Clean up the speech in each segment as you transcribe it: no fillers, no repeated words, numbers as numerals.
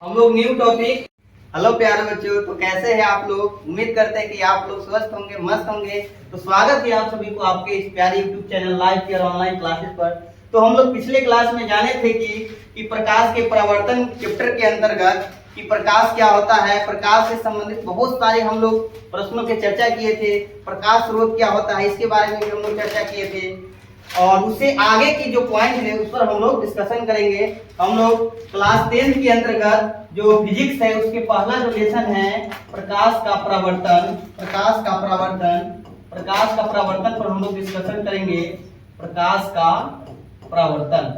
हम लोग new topic. Hello प्यारे बच्चों, तो कैसे हैं आप लोग। उम्मीद करते हैं कि आप लोग स्वस्थ होंगे, मस्त होंगे। तो स्वागत है आप सभी को आपके इस प्यारे YouTube channel live care online classes पर। तो हम लोग पिछले क्लास में जाने थे कि प्रकाश के परावर्तन चैप्टर के अंतर्गत कि प्रकाश क्या होता है, प्रकाश से संबंधित बहुत सारे हम लोग प्रश्नों की चर्चा किए थे। प्रकाश स्रोत क्या होता है इसके बारे में भी हम लोग चर्चा किए थे, और उससे आगे की जो पॉइंट है उस पर हम लोग डिस्कशन करेंगे। हम लोग क्लास 10 के अंतर्गत जो फिजिक्स है उसके पहला जो लेसन है प्रकाश का परावर्तन, प्रकाश का परावर्तन पर हम लोग डिस्कशन करेंगे। प्रकाश का परावर्तन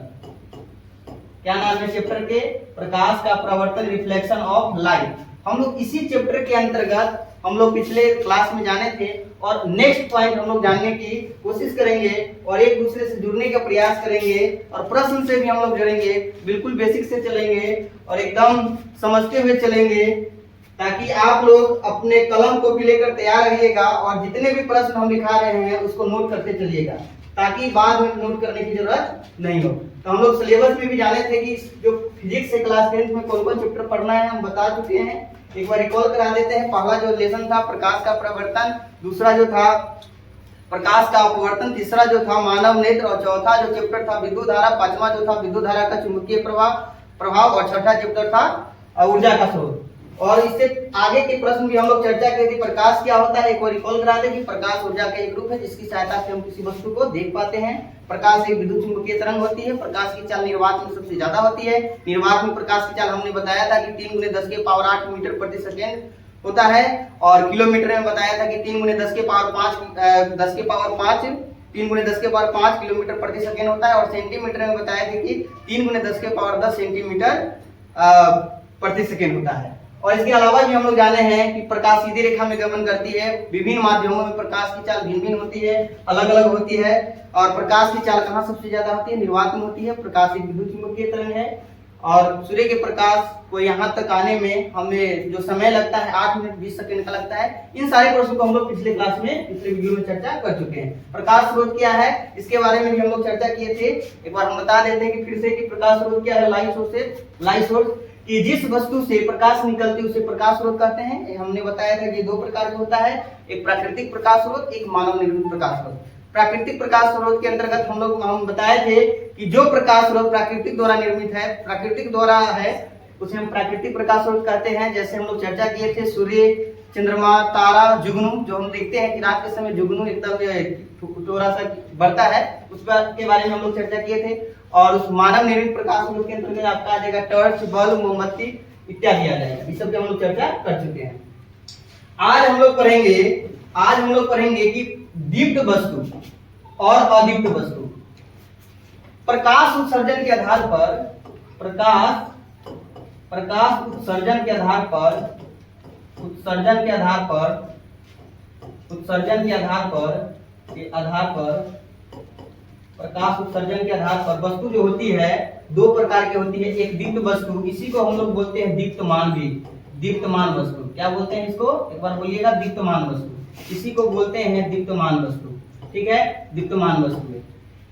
क्या नाम है चैप्टर के? प्रकाश का परावर्तन, रिफ्लेक्शन ऑफ लाइट। हम लोग इसी चैप्टर के अंतर्गत हम लोग पिछले क्लास में जाने थे, और नेक्स्ट पॉइंट हम लोग जानने की कोशिश करेंगे और एक दूसरे से जुड़ने का प्रयास करेंगे, और प्रश्न से भी हम लोग जुड़ेंगे। बिल्कुल बेसिक से चलेंगे और एकदम समझते हुए चलेंगे, ताकि आप लोग अपने कलम को भी लेकर तैयार रहिएगा और जितने भी प्रश्न हम लिखा रहे हैं उसको नोट करते चलिएगा, ताकि बाद में नोट करने की जरूरत नहीं हो। तो हम लोग सिलेबस में भी जाने थे कि जो फिजिक्स है क्लास 10 में कौन कौन चैप्टर पढ़ना है हम बता चुके हैं। एक बार रिकॉल करा देते हैं। पहला जो लेसन था प्रकाश का परावर्तन, दूसरा जो था प्रकाश का अपवर्तन, तीसरा जो था मानव नेत्र, और चौथा जो चैप्टर था विद्युत धारा, पांचवा जो था विद्युत धारा का चुंबकीय प्रभाव, और छठा चैप्टर था ऊर्जा का स्रोत। और इससे आगे के प्रश्न भी हम लोग चर्चा की थी। प्रकाश क्या होता है एक बार रिकॉल करा दें कि प्रकाश ऊर्जा का एक रूप है जिसकी सहायता से हम किसी वस्तु को देख पाते हैं। प्रकाश एक विद्युत चुंबकीय तरंग होती है। प्रकाश की चाल निर्वात में सबसे ज्यादा होती है। निर्वात में प्रकाश की चाल हमने बताया था कि 3 × 10 के पावर 8 मीटर प्रति सेकेंड होता है, और किलोमीटर में बताया था कि 3 × 10 के पावर 5 10 के पावर 5 3 × 10 के पावर 5 किलोमीटर प्रति सेकेंड होता है, और सेंटीमीटर में बताया था कि 3 × 10 के पावर 10 सेंटीमीटर प्रति सेकेंड होता है। और इसके अलावा भी हम लोग जाने हैं कि प्रकाश सीधी रेखा में गमन करती है। विभिन्न माध्यमों में प्रकाश की चाल भिन्न भिन्न होती है, अलग अलग होती है। और प्रकाश की चाल कहाँ सबसे ज्यादा होती है? निर्वात में होती है। प्रकाश एक विद्युत चुंबकीय तरंग है, और सूर्य के प्रकाश को यहाँ तक आने में हमें जो समय लगता है 8 मिनट 20 सेकंड का लगता है। इन सारे प्रश्नों को हम लोग पिछले क्लास में, पिछले वीडियो में चर्चा कर चुके हैं। प्रकाश स्रोत क्या है इसके बारे में भी हम लोग चर्चा किए थे। एक बार हम बता देते हैं कि फिर से कि प्रकाश स्रोत क्या है। लाइट सोर्स कि जिस वस्तु से प्रकाश निकलती है उसे प्रकाश स्रोत कहते हैं। हमने बताया था कि दो प्रकार का होता है, एक प्राकृतिक प्रकाश स्रोत, एक मानव निर्मित प्रकाश स्रोत। प्राकृतिक प्रकाश स्रोत के अंतर्गत हम बताए थे कि जो प्रकाश स्रोत प्राकृतिक द्वारा निर्मित है, प्राकृतिक द्वारा है, उसे हम प्राकृतिक प्रकाश स्रोत कहते हैं। जैसे हम लोग चर्चा किए थे सूर्य, चंद्रमा, तारा, जुगनू, जो हम देखते हैं कि रात के समय जुगनू एकदम थोड़ा सा बढ़ता है, उस के बारे में हम लोग चर्चा किए थे। और उस मानव निर्मित प्रकाश स्रोत के अंतर्गत आपका आ जाएगा टॉर्च, बल्ब, मोमबत्ती इत्यादि आ जाएगा। इस सब की हम लोग चर्चा कर चुके हैं। आज हम लोग पढ़ेंगे कि दीप्त वस्तु और अदीप्त वस्तु। प्रकाश उत्सर्जन के आधार पर उत्सर्जन के आधार वस्तु जो होती है दो प्रकार की होती है। एक दीप्त वस्तु, इसी को हम लोग बोलते हैं दीप्तमान भी। दीप्तमान वस्तु क्या बोलते हैं इसको? एक बार बोलिएगा, दीप्तमान वस्तु। इसी को बोलते हैं दीप्तमान वस्तु। ठीक है, दीप्तमान वस्तुएं।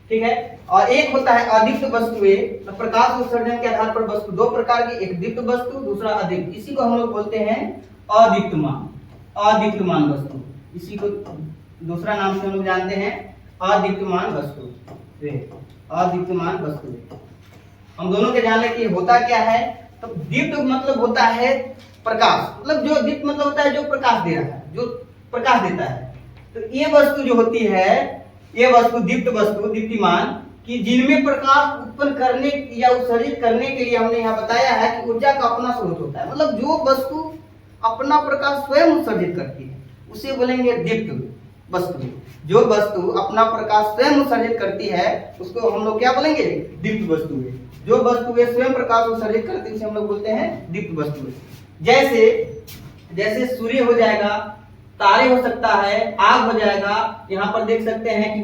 ठीक है। और एक होता है अदीप्त वस्तुएं। प्रकाश उत्सर्जन के आधार पर वस्तु दो प्रकार की, एक दीप्त वस्तु, दूसरा अदीप्त। इसी को हम लोग बोलते हैं अदीप्तमान वस्तु। इसी को दूसरा नाम से हम लोग जानते हैं अदीप्तमान वस्तु। अदीप्तमान वस्तु हम दोनों के जान लें कि होता क्या है। तो दीप्त मतलब होता है प्रकाश, मतलब जो दीप्त मतलब होता है जो प्रकाश दे रहा है, जो प्रकाश देता है। तो ये वस्तु जो होती है, ये वस्तु दीप्त वस्तु, दीप्तिमान, कि जिनमें प्रकाश उत्पन्न करने या उत्सर्जित करने के लिए हमने यहाँ बताया है कि ऊर्जा का अपना स्रोत होता है। मतलब जो वस्तु अपना प्रकाश स्वयं उत्सर्जित करती है उसे बोलेंगे दीप्त वस्तु। जो वस्तु अपना प्रकाश स्वयं उत्सर्जित करती है उसको हम लोग क्या बोलेंगे? दीप्त वस्तु। जो वस्तुएं स्वयं प्रकाश उत्सर्जित करती है उसे हम लोग बोलते हैं दीप्त वस्तु। जैसे सूर्य हो जाएगा, तारे हो सकता है, आग हो जाएगा। यहाँ पर देख सकते हैं कि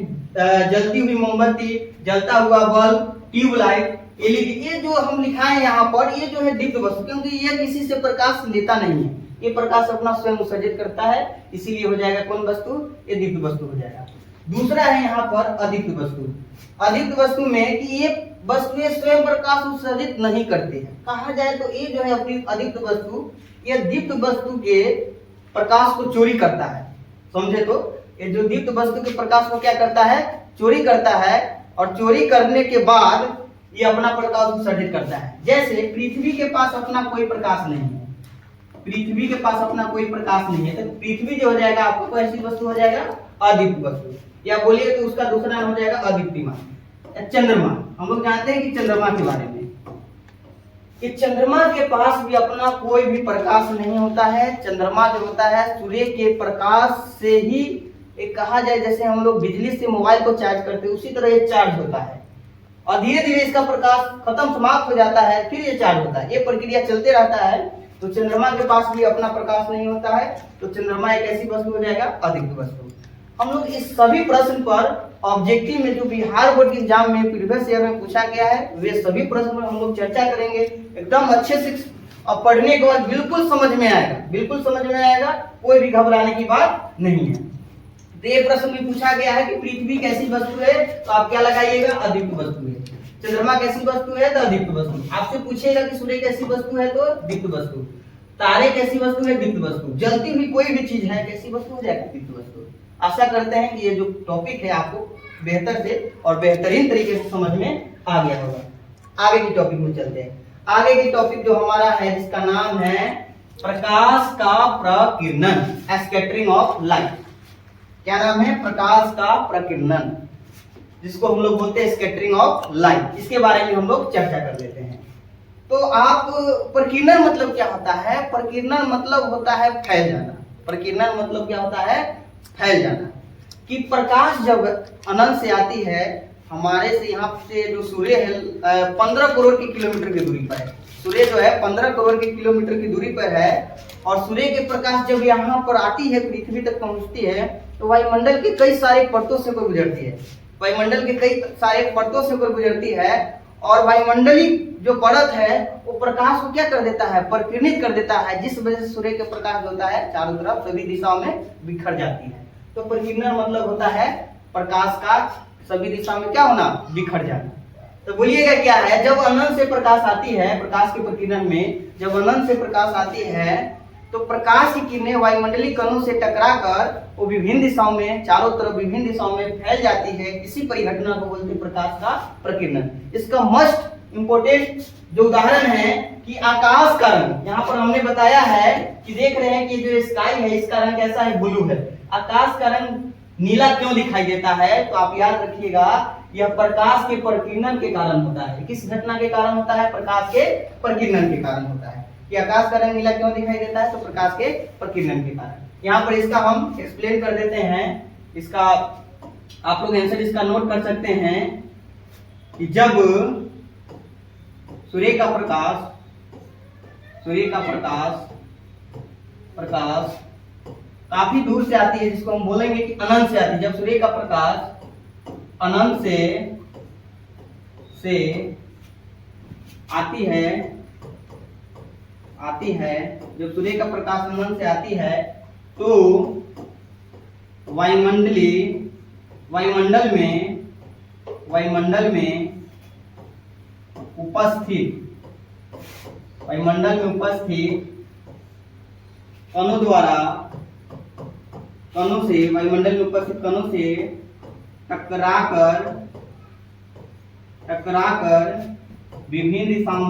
जलती हुई मोमबत्ती, जलता हुआ बल्ब, ट्यूबलाइट, एलईडी, ये जो हम लिखा है यहाँ पर, ये जो है दीप्त वस्तु, क्योंकि ये किसी से प्रकाश लेता नहीं है, ये प्रकाश अपना स्वयं उत्सर्जित करता है, इसीलिए हो जाएगा कौन वस्तु? ये दीप्त वस्तु हो जाएगा। दूसरा है यहाँ पर अदीप्त वस्तु। अदीप्त वस्तु में कि ये वस्तुएं स्वयं प्रकाश उत्सर्जित नहीं करती है। कहा जाए तो ये जो है अपनी अदीप्त वस्तु, ये दीप्त वस्तु के प्रकाश को चोरी करता है। समझे तो ये जो दीप्त वस्तु के प्रकाश को क्या करता है, चोरी करता है, और चोरी करने के बाद ये अपना प्रकाश उत्सर्जित करता है। जैसे पृथ्वी के पास अपना कोई प्रकाश नहीं है, पृथ्वी के पास अपना कोई प्रकाश नहीं है, तो पृथ्वी जो हो जाएगा आपको तो ऐसी वस्तु हो जाएगा अदीप्त वस्तु, या बोलिए तो उसका दूसरा नाम हो जाएगा अदीप्तिमान। चंद्रमा, हम लोग जानते हैं कि चंद्रमा के बारे में, कि चंद्रमा के पास भी अपना कोई भी प्रकाश नहीं होता है। चंद्रमा जो होता है सूर्य के प्रकाश से ही, एक कहा जाए जैसे हम लोग बिजली से मोबाइल को चार्ज करते हैं, उसी तरह ये चार्ज होता है, और धीरे धीरे इसका प्रकाश खत्म समाप्त हो जाता है, फिर ये चार्ज होता है, ये प्रक्रिया चलते रहता है। तो चंद्रमा के पास भी अपना प्रकाश नहीं होता है, तो चंद्रमा एक ऐसी वस्तु हो जाएगा अदीप्त वस्तु। हम लोग इस सभी प्रश्न पर ऑब्जेक्टिव में जो बिहार बोर्ड के एग्जाम में प्रीवियस ईयर में पूछा गया है, वे सभी प्रश्न पर हम लोग चर्चा करेंगे एकदम अच्छे से, और पढ़ने के बाद बिल्कुल समझ में आएगा, बिल्कुल समझ में आएगा, कोई भी घबराने की बात नहीं है। तो ये प्रश्न में पूछा गया है कि पृथ्वी कैसी वस्तु है, तो आप क्या लगाइएगा, अदीप्त वस्तु है। चंद्रमा कैसी वस्तु है, तो अदीप्त वस्तु। आपसे पूछेगा कि सूर्य कैसी वस्तु है, तो दीप्त वस्तु। तारे कैसी वस्तु है, दीप्त वस्तु। जलती हुई कोई भी चीज है कैसी वस्तु हो जाएगा, दीप्त वस्तु। आशा करते हैं कि ये जो टॉपिक है आपको बेहतर से और बेहतरीन तरीके से समझ में आ गया होगा। आगे की टॉपिक में चलते हैं। आगे की टॉपिक जो हमारा है जिसका नाम है प्रकाश का प्रकीर्णन, स्कैटरिंग ऑफ लाइट। क्या नाम है, प्रकाश का प्रकीर्णन, जिसको हम लोग बोलते हैं स्कैटरिंग ऑफ लाइट। इसके बारे में हम लोग चर्चा कर लेते हैं। तो आप प्रकीर्णन मतलब क्या होता है, प्रकीर्णन मतलब होता है फैल जाना। प्रकीर्णन मतलब क्या होता है, फैल जाना। कि प्रकाश जब अनंत से आती है, हमारे से यहाँ से जो सूर्य है 15 करोड़ की किलोमीटर की दूरी पर है, सूर्य जो है 15 करोड़ की किलोमीटर की दूरी पर है, और सूर्य के प्रकाश जब यहाँ पर आती है, पृथ्वी तक पहुँचती है, तो वायुमंडल के कई सारे परतों से होकर गुजरती है, वायुमंडल के कई सारे परतों से होकर गुजरती है, और वायुमंडली जो परत है वो प्रकाश को क्या कर देता है, प्रकीर्णित कर देता है, जिस वजह से सूर्य के प्रकाश होता है चारों तरफ सभी दिशाओं में बिखर जाती है। तो प्रकीर्णन मतलब होता है प्रकाश का सभी दिशा में क्या होना, बिखर जाना। तो बोलिएगा क्या है, जब अनंत से प्रकाश आती है, प्रकाश के प्रकीर्णन में जब अनंत से प्रकाश आती है, तो प्रकाश की किरणें वायुमंडलीय कणों से टकराकर वो विभिन्न दिशाओं में, चारों तरफ विभिन्न दिशाओं में फैल जाती है। इसी परिघटना को बोलते हैं प्रकाश का प्रकीर्णन। इसका मस्ट इंपोर्टेंट जो उदाहरण है कि आकाश का रंग, यहाँ पर हमने बताया है कि देख रहे हैं कि जो स्काई है इसका रंग कैसा है, ब्लू है। आकाश का रंग नीला क्यों दिखाई देता है, तो आप याद रखिएगा यह प्रकाश के प्रकीर्णन के कारण होता है। किस घटना के कारण होता है, प्रकाश के प्रकीर्णन के कारण होता है। कि आकाश का रंग नीला क्यों दिखाई देता है, तो प्रकाश के प्रकीर्णन के कारण। यहाँ पर इसका हम एक्सप्लेन कर देते हैं, इसका आप लोग आंसर इसका नोट कर सकते हैं कि जब सूर्य का प्रकाश काफी दूर से आती है, जिसको हम बोलेंगे कि अनंत से आती है। जब सूर्य का प्रकाश अनंत से आती है, जब सूर्य का प्रकाश अनंत से आती है, तो वायुमंडल में उपस्थित वायुमंडल में उपस्थित कणों से टकराकर विभिन्न दिशाओं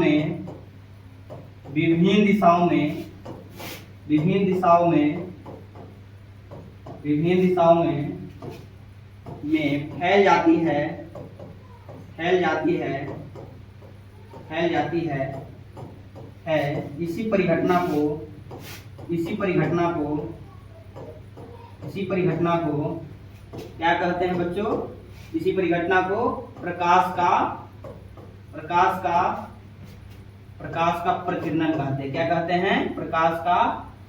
में फैल जाती है। इसी परिघटना को क्या कहते हैं बच्चों, इसी परिघटना को प्रकाश का प्रकीर्णन कहते हैं। क्या कहते हैं, प्रकाश का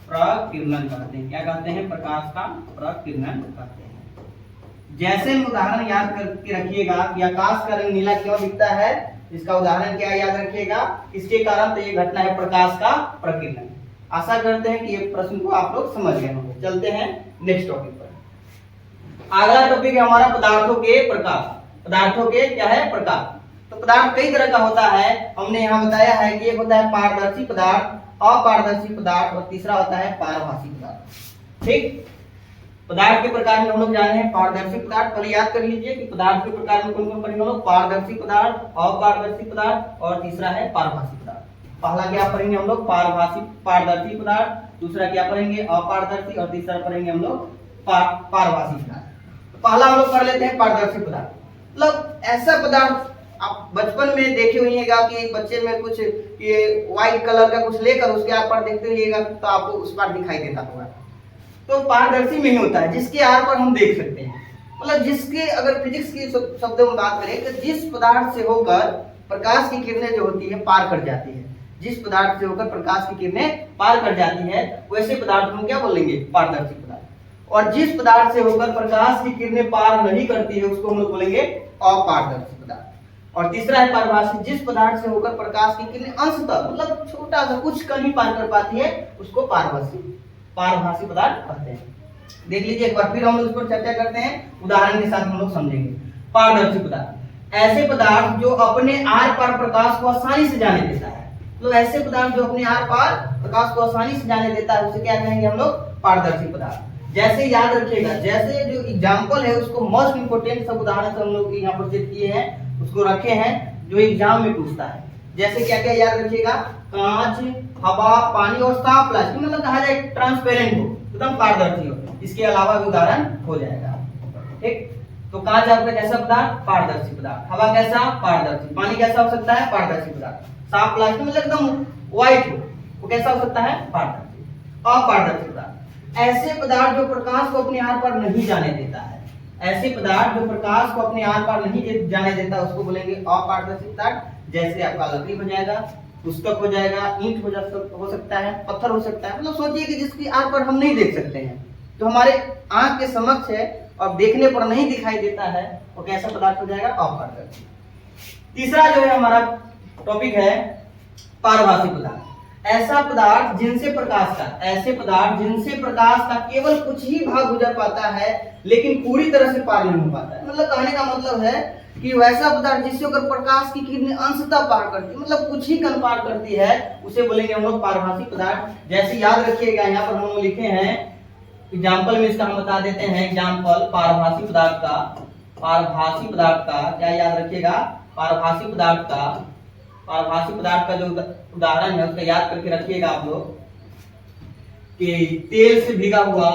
प्रकीर्णन कहते हैं। क्या कहते हैं, प्रकाश का प्रकीर्णन कहते हैं। जैसे उदाहरण याद करके रखिएगा कि आकाश का रंग नीला क्यों दिखता है, इसका उदाहरण क्या याद रखिएगा, इसके कारण तो ये घटना है प्रकाश का प्रकीर्णन। आशा करते हैं कि ये प्रश्न को आप लोग समझ गए होंगे। चलते हैं नेक्स्ट टॉपिक पर। अगला टॉपिक है हमारा पदार्थों के प्रकाश। पदार्थों के क्या है, प्रकाश। तो पदार्थ कई तरह का होता है, हमने यहाँ बताया है कि एक होता है पारदर्शी पदार्थ, अपारदर्शी पदार्थ, और तीसरा होता है पारभासी पदार्थ। ठीक, पदार्थ के प्रकार में हम लोग जाने हैं पारदर्शी पदार्थ। पहले याद कर लीजिए कि पदार्थ के प्रकार में कौन कौन पढ़ेंगे हम लोग, पारदर्शी पदार्थ, अपारदर्शी पदार्थ और तीसरा है पारभासी पदार्थ। पहला क्या पढ़ेंगे हम लोग, पारदर्शी पदार्थ, दूसरा क्या पढ़ेंगे अपारदर्शी, और तीसरा पढ़ेंगे हम लोग पारभासी पदार्थ। तो पहला हम लोग पढ़ लेते हैं पारदर्शी पदार्थ। मतलब ऐसा पदार्थ आप बचपन में देखे होइएगा कि बच्चे में कुछ ये व्हाइट कलर का कुछ लेकर उसके आर पार देखते रहिएगा तो आपको उस पार दिखाई देता होगा। तो पारदर्शी में ही होता है जिसके आर पर हम देख सकते हैं, मतलब जिसके, अगर फिजिक्स की शब्दों में बात करें तो जिस पदार्थ से होकर प्रकाश की किरणें जो होती है पार कर जाती है, जिस पदार्थ से होकर प्रकाश की किरणें पार कर जाती है वैसे पदार्थ हम क्या बोलेंगे, पारदर्शी पदार्थ। और जिस पदार्थ से होकर प्रकाश की किरणें पार नहीं करती है उसको हम लोग बोलेंगे अपारदर्शी पदार्थ। और तीसरा है पारभासी, जिस पदार्थ से होकर प्रकाश की किरणें अंशतः मतलब छोटा सा कुछ कण ही पार कर पाती है उसको पारभासी पदार्थ कहते हैं। देख लीजिए एक बार फिर हम लोग इस पर चर्चा करते हैं, उदाहरण के साथ हम लोग समझेंगे। पारदर्शी पदार्थ ऐसे पदार्थ जो अपने आर पार प्रकाश को आसानी से जाने देता है, तो ऐसे पदार्थ जो अपने आर पार प्रकाश को आसानी से जाने देता है उसे क्या कहेंगे हम लोग, पारदर्शी पदार्थ। जैसे याद रखिएगा, जैसे जो एग्जाम्पल है उसको मोस्ट इंपोर्टेंट सब उदाहरण से हम लोग यहाँ पर सेट किए हैं, उसको रखे हैं जो एग्जाम में पूछता है। जैसे क्या क्या याद रखिएगा, कांच, हवा, पानी और साफ प्लास्टिक, मतलब कहा जाए ट्रांसपेरेंट हो, एकदम पारदर्शी हो। इसके अलावा भी उदाहरण हो जाएगा। ठीक, तो कांच आपका कैसा पदार्थ, पारदर्शी पदार्थ। हवा कैसा, पारदर्शी। पानी कैसा हो सकता है, पारदर्शी पदार्थ। साफ प्लास्टिक मतलब एकदम व्हाइट हो, वो कैसा हो सकता है, पारदर्शी। अपारदर्शी पदार्थ ऐसे पदार्थ जो प्रकाश को अपने आर पार नहीं जाने देता है, ऐसे पदार्थ जो प्रकाश को अपने आर पार नहीं जाने देता उसको बोलेंगे अपारदर्शी पदार्थ। जैसे आपका लकड़ी हो जाएगा, पुस्तक हो जाएगा, ईंट हो सकता है, पत्थर हो सकता है, मतलब सोचिए कि जिसकी आर पर हम नहीं देख सकते हैं, जो हमारे आंख के समक्ष है और देखने पर नहीं दिखाई देता है, वो कैसा पदार्थ हो जाएगा, अपारदर्शी। तीसरा जो है हमारा टॉपिक है पारभासी पदार्थ। ऐसा पदार्थ जिनसे प्रकाश का केवल कुछ ही भाग गुजर पाता है लेकिन पूरी तरह से पार नहीं हो पाता है। मतलब कहने का मतलब है कि वैसा पदार्थ जिससे होकर प्रकाश की किरणें अंशतः पार करती है, मतलब कुछ ही कण पार करती है, उसे बोलेंगे हम लोग पारभासी पदार्थ। जैसे याद रखिएगा यहाँ पर हम लोग लिखे हैं एग्जाम्पल में, इसका हम बता देते हैं एग्जाम्पल पारभासी पदार्थ का क्या याद रखिएगा, पारभासी पदार्थ का जो उदाहरण है उसका याद करके रखिएगा आप लोग कि तेल से भीगा हुआ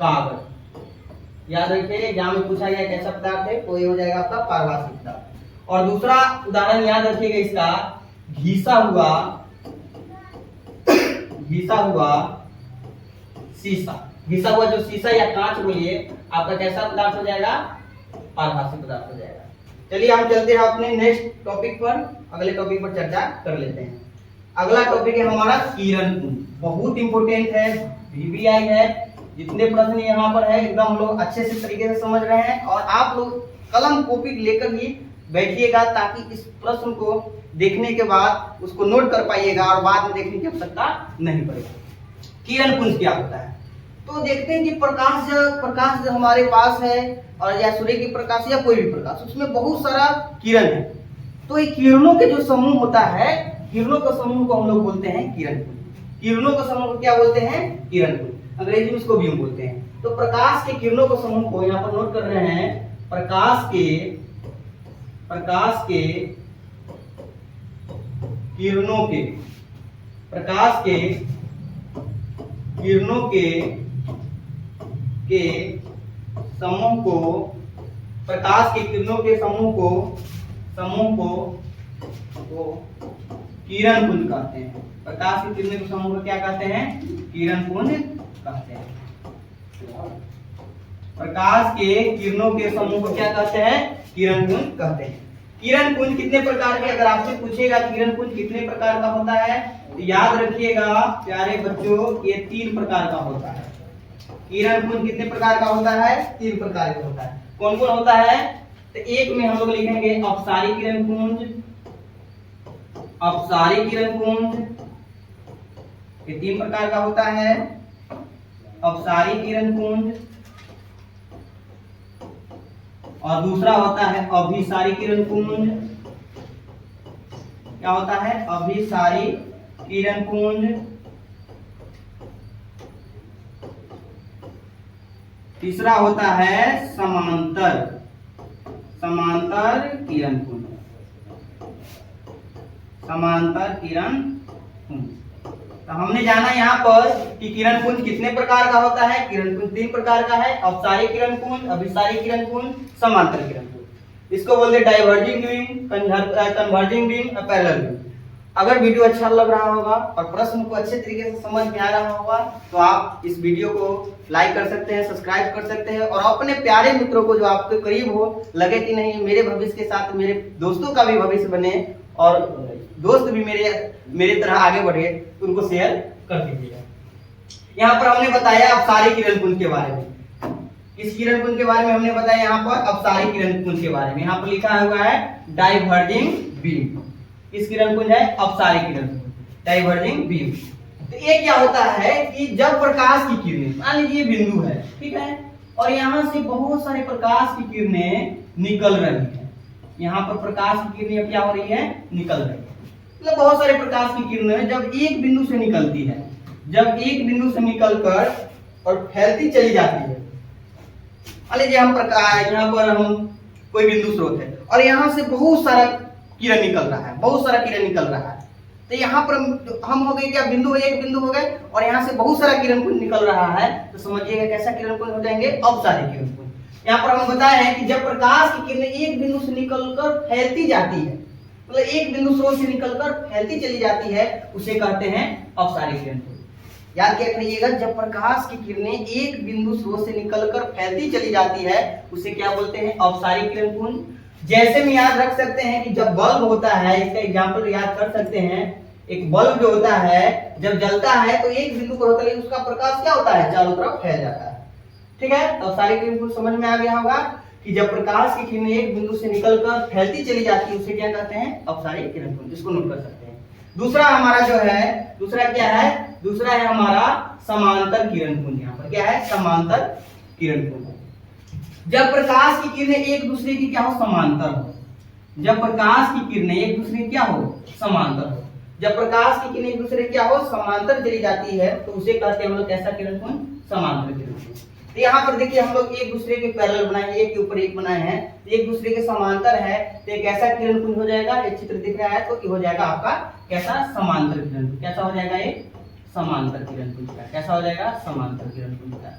कागज। याद रखिए एग्जाम में पूछा गया कैसा पदार्थ है, तो ये हो जाएगा आपका पारभासी पदार्थ। और दूसरा उदाहरण याद रखिएगा इसका, घिसा हुआ जो शीशा या कांच बोलिए आपका कैसा पदार्थ हो जाएगा, पारभासी पदार्थ हो जाएगा। चलिए हम चलते हैं अपने नेक्स्ट टॉपिक पर, अगले टॉपिक पर चर्चा कर लेते हैं। अगला टॉपिक है हमारा किरण पुंज, बहुत इंपॉर्टेंट है, VVI है। जितने प्रश्न यहाँ पर है एकदम हम लोग अच्छे से तरीके से समझ रहे हैं, और आप लोग कलम कॉपी लेकर ही बैठिएगा ताकि इस प्रश्न को देखने के बाद उसको नोट कर पाइएगा और बाद में देखने की आवश्यकता नहीं पड़ेगी। किरण पुंज क्या होता है, तो देखते हैं कि प्रकाश जो हमारे पास है, और या सूर्य की प्रकाश या कोई भी प्रकाश, उसमें बहुत सारा किरण है। तो ये किरणों के जो समूह होता है, किरणों का समूह को हम लोग बोलते हैं किरण पुंज। किरणों का समूह को क्या बोलते हैं, किरण पुंज। अंग्रेजी में इसको बीम बोलते हैं। तो प्रकाश के किरणों के समूह को यहाँ पर नोट कर रहे हैं, प्रकाश के किरणों के समूह को, प्रकाश के किरणों के समूह को किरण पुंज कहते हैं। प्रकाश की किरणों के समूह को क्या कहते हैं, किरण पुंज कहते हैं। प्रकाश के किरणों के समूह को क्या कहते हैं, किरण पुंज कहते हैं। किरण पुंज कितने प्रकार के, अगर आपसे पूछेगा किरण पुंज कितने प्रकार का होता है, तो याद रखिएगा प्यारे बच्चों, ये 3 प्रकार का होता है। किरण पुंज कितने प्रकार का होता है, 3 प्रकार का होता है। कौन कौन होता है, तो एक में हम लोग लिखेंगे अपसारी किरण पुंज, ये 3 प्रकार का होता है। अपसारी किरण पुंज, और दूसरा होता है अभिसारी किरण पुंज। क्या होता है? अभिसारी किरण पुंज। तीसरा होता है समांतर किरण पुंज। समांतर किरण पुंज। तो हमने जाना यहाँ पर कि किरण पुंज कितने प्रकार का होता है। किरण पुंज 3 प्रकार का है। अपसारी किरण पुंज, अभिसारी किरण पुंज, समांतर किरण पुंज। इसको बोलते हैं diverging beam, converging beam, parallel beam. अगर वीडियो अच्छा लग रहा होगा और प्रश्न को अच्छे तरीके से समझ में आ रहा होगा तो आप इस वीडियो को लाइक कर सकते हैं, सब्सक्राइब कर सकते हैं, और अपने प्यारे मित्रों को जो आपके करीब हो, लगे कि नहीं मेरे भविष्य के साथ मेरे दोस्तों का भी भविष्य बने और दोस्त भी मेरे तरह आगे बढ़े, तो उनको शेयर कर दीजिएगा। यहाँ पर हमने बताया अपसारी किरण पुंज के बारे में। इस किरण पुंज के बारे में हमने बताया यहाँ पर अपसारी किरण पुंज के बारे में। यहाँ पर लिखा हुआ है डाइवर्जिंग बीम। इस किरण पुंज है अपसारी किरण पुंज, डाइवर्जिंग बीम। तो ये क्या होता है कि जब प्रकाश की किरणें, मान लीजिए बिंदु है, ठीक है, और यहाँ से बहुत सारे प्रकाश की किरणें निकल रही है। यहाँ पर प्रकाश की किरणें क्या हो रही है? निकल रही है। मतलब बहुत सारे प्रकाश की किरणें जब एक बिंदु से निकलती है, जब एक बिंदु से निकलकर और फैलती चली जाती है। मान लीजिए हम प्रकाश, यहाँ पर हम कोई बिंदु स्रोत है और यहाँ से बहुत सारा किरण निकल रहा है, बहुत सारा किरण निकल रहा है। तो यहाँ पर हम हो गए क्या? बिंदु, एक बिंदु हो गए और यहाँ से बहुत सारा किरण पुंज निकल रहा है। तो समझिएगा कैसा किरण पुंज हो जाएंगे? अपसारी किरण पुंज। यहाँ पर हम बताए हैं कि जब प्रकाश की किरणें एक बिंदु से निकलकर फैलती जाती है, मतलब एक बिंदु स्रोत से निकलकर फैलती चली जाती है, उसे कहते हैं अपसारी किरण पुंज। याद क्या रखिएगा, जब प्रकाश की किरणें एक बिंदु स्रोत से निकलकर फैलती चली जाती है, उसे क्या बोलते हैं? अपसारी किरण पुंज। जैसे में याद रख सकते हैं कि जब बल्ब होता है, इसका एग्जांपल याद कर सकते हैं। एक बल्ब जो होता है जब जलता है तो एक बिंदु पर होता है, उसका प्रकाश क्या होता है? चारों तरफ फैल जाता है। ठीक है, तो अपसारी किरण पुंज समझ में आ गया होगा कि जब प्रकाश की किरणें एक बिंदु से निकलकर फैलती चली जाती है, उसे क्या कहते हैं? अपसारी किरण पुंज। इसको नोट कर सकते हैं। दूसरा हमारा जो है, दूसरा क्या है? दूसरा है हमारा समांतर किरण पुंज। यहाँ पर क्या है? समांतर किरण पुंज। जब प्रकाश की किरणें एक दूसरे की क्या हो? समांतर हो। जब प्रकाश की किरणें एक दूसरे की क्या हो? समांतर हो। जब प्रकाश की किरणें एक दूसरे की क्या हो? समांतर चली जाती है, तो उसे कहते हैं हम लोग कैसा किरण पुंज? समांतर किरण पुंज। तो यहाँ पर देखिए हम लोग एक दूसरे के पैरेलल बनाए, एक के ऊपर एक बनाए हैं, एक दूसरे के समांतर है, तो ये कैसा किरण पुंज हो जाएगा? ये चित्र दिख रहा है तो ये हो जाएगा आपका कैसा? समांतर किरण पुंज। कैसा हो जाएगा ये? समांतर किरण पुंज का। कैसा हो जाएगा? समांतर किरण पुंज का।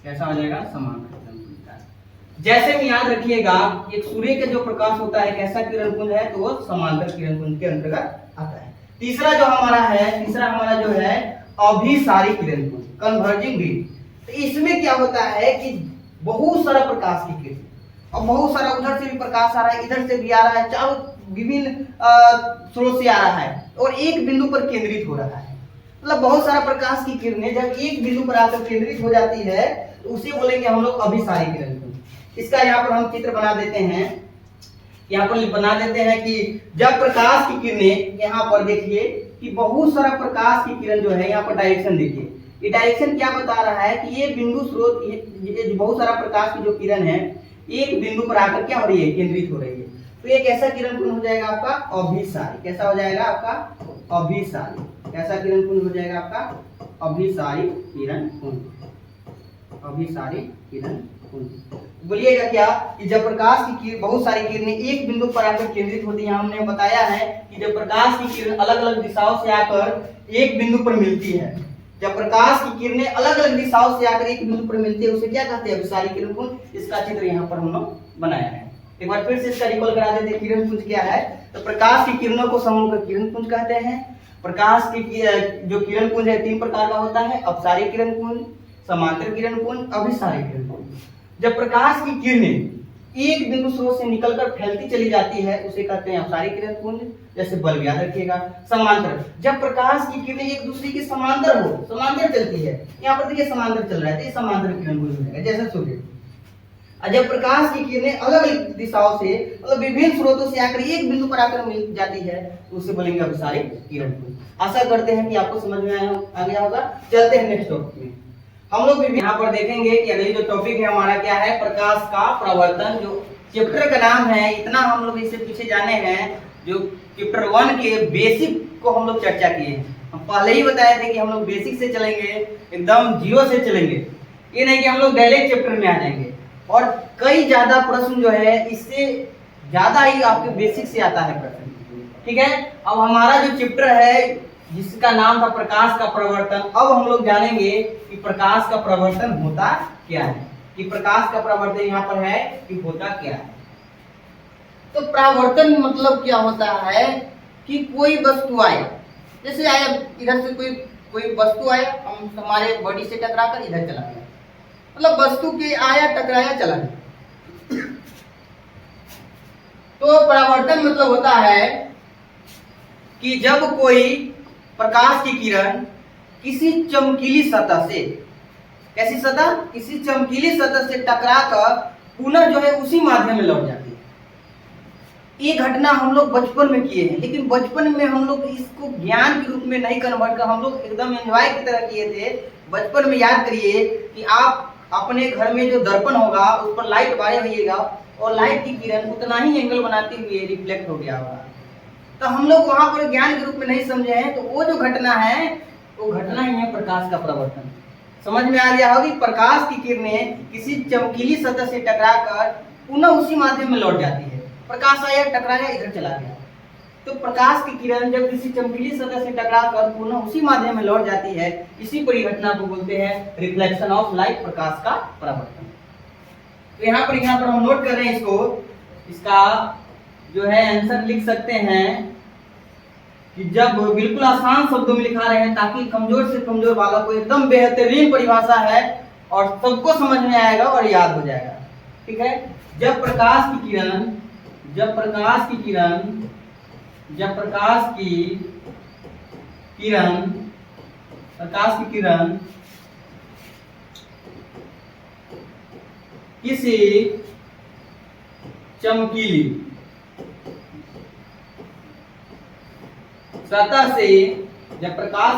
कैसा हो जाएगा? समांतर किरण पुंज का। जैसे में याद रखिएगा, एक सूर्य का जो प्रकाश होता है कैसा किरण पुंज है? तो वो समांतर किरण पुंज के अंतर्गत आता है। तीसरा जो हमारा है, तीसरा हमारा जो है अभिसारी किरण पुंज, कन्वर्जिंग बीम। तो इसमें क्या होता है कि बहुत सारा प्रकाश की किरण और बहुत सारा उधर से भी प्रकाश आ रहा है, इधर से भी आ रहा है, चारों विभिन्न स्रोत से आ रहा है और एक बिंदु पर केंद्रित हो रहा है। मतलब बहुत सारा प्रकाश की किरणें जब एक बिंदु पर आकर केंद्रित हो जाती है, तो उसे बोलेंगे हम लोग अभिसारी किरण पुंज। इसका यहाँ पर हम चित्र बना देते हैं। यहाँ पर बना देते हैं कि जब प्रकाश की किरणें, यहाँ पर देखिए कि बहुत सारा प्रकाश की किरण जो है, यहाँ पर डायरेक्शन देखिए, ये डायरेक्शन क्या बता रहा है कि ये बिंदु स्रोत, ये बहुत सारा प्रकाश की जो किरण है एक बिंदु पर आकर क्या हो रही है? केंद्रित हो रही है। तो ये कैसा किरण पुंज हो जाएगा आपका? अभिसारी। कैसा हो जाएगा आपका? अभिसारी। कैसा किरण पुंज हो जाएगा आपका? अभिसारी किरण पुंज। अभिसारी किरण पुंज। बोलिएगा क्या कि जब प्रकाश की बहुत सारी किरणें एक बिंदु पर आकर केंद्रित होती हैं, हमने बताया है कि जब प्रकाश की किरण अलग अलग दिशाओं से आकर एक बिंदु पर मिलती है, जब प्रकाश की किरणें अलग अलग दिशाओं से आकर एक बिंदु पर मिलती है, उसे क्या कहते हैं? अभिसारी किरण पुंज। इसका चित्र यहाँ पर हम लोग बनाया है। एक बार फिर से इसका रिकॉल करा देते हैं। किरण पुंज क्या है? तो प्रकाश की किरणों को समूह कर किरण पुंज कहते हैं। प्रकाश की जो किरण पुंज है 3 प्रकार का होता है: अपसारी किरण पुंज, समांतर किरण पुंज, अभिसारी किरण पुंज। जब प्रकाश की किरणें एक बिंदु स्रोत से निकलकर फैलती चली जाती है, उसे कहते हैं अपसारी किरण पुंज। जैसे बल्ब, याद रखिएगा। समांतर, जब प्रकाश की किरणें एक दूसरे के समांतर हो, समांतर चलती है, यहाँ पर देखिए समांतर चल रहा है, तो ये समांतर किरण पुंज हो जाएगा। जैसे सूर्य, और जब प्रकाश की किरणें अलग अलग दिशाओं से मतलब विभिन्न स्रोतों से आकर एक बिंदु पर आकर मिल जाती है तो उसे बोलेंगे अभिसारित किरण को। आशा करते हैं कि आपको समझ में आ गया होगा। चलते हैं नेक्स्ट टॉपिक में। हम लोग भी यहाँ पर देखेंगे कि अगली जो टॉपिक है हमारा क्या है, प्रकाश का प्रवर्तन। जो चैप्टर का नाम है, इतना हम लोग इससे पीछे जाने हैं। जो चैप्टर 1 के बेसिक को हम लोग चर्चा किए हैं। हम पहले ही बताए थे कि हम लोग बेसिक से चलेंगे, एकदम जीरो से चलेंगे। ये नहीं कि हम लोग डायरेक्ट चैप्टर में आ जाएंगे। और कई ज्यादा प्रश्न जो है इससे ज्यादा ही आपके बेसिक से आता है प्रश्न। ठीक है, अब हमारा जो चैप्टर है जिसका नाम था प्रकाश का प्रवर्तन, अब हम लोग जानेंगे कि प्रकाश का प्रवर्तन होता क्या है, कि प्रकाश का प्रवर्तन यहाँ पर है कि होता क्या है। तो परावर्तन मतलब क्या होता है कि कोई वस्तु आया, जैसे आया इधर से कोई वस्तु आया, हम हमारे बॉडी से टकरा कर इधर चला गया, मतलब वस्तु के आया टकराया चला गया। तो परावर्तन मतलब होता है कि जब कोई प्रकाश की किरण किसी चमकीली सतह से, कैसी सतह, किसी चमकीली सतह से टकराकर पुनः जो है उसी माध्यम में लौट जाती है। ये घटना हम लोग बचपन में किए हैं, लेकिन बचपन में हम लोग इसको ज्ञान के रूप में नहीं कन्वर्ट कर, हम लोग एकदम एंजॉय की तरह किए थे। बचपन में याद करिए कि आप अपने घर में जो दर्पण होगा उस पर लाइट बारे होइएगा और लाइट की किरण उतना ही एंगल बनाते हुए रिफ्लेक्ट हो गया होगा। तो हम लोग वहां पर ज्ञान के रूप में नहीं समझे हैं। तो वो जो घटना है वो घटना ही है प्रकाश का प्रवर्तन। समझ में आ गया होगी, प्रकाश की किरणें किसी चमकीली सतह से टकराकर पुनः उसी माध्यम में लौट जाती है। प्रकाश आया टकराया इधर चला गया, तो प्रकाश की किरण जब किसी चमकीली सतह से टकराकर पुनः उसी माध्यम में लौट जाती है, इसी परिघटना को बोलते हैं रिफ्लेक्शन ऑफ लाइट, प्रकाश का परावर्तन। तो यहाँ पर हम नोट कर रहे हैं इसको, इसका जो है आंसर लिख सकते हैं कि जब बिल्कुल आसान शब्दों में लिखा रहे हैं ताकि कमजोर से कमजोर वाला को एकदम बेहतरीन परिभाषा है और सबको समझ में आएगा और याद हो जाएगा। ठीक है, जब प्रकाश की किरण किसी चमकीली सतह से, जब प्रकाश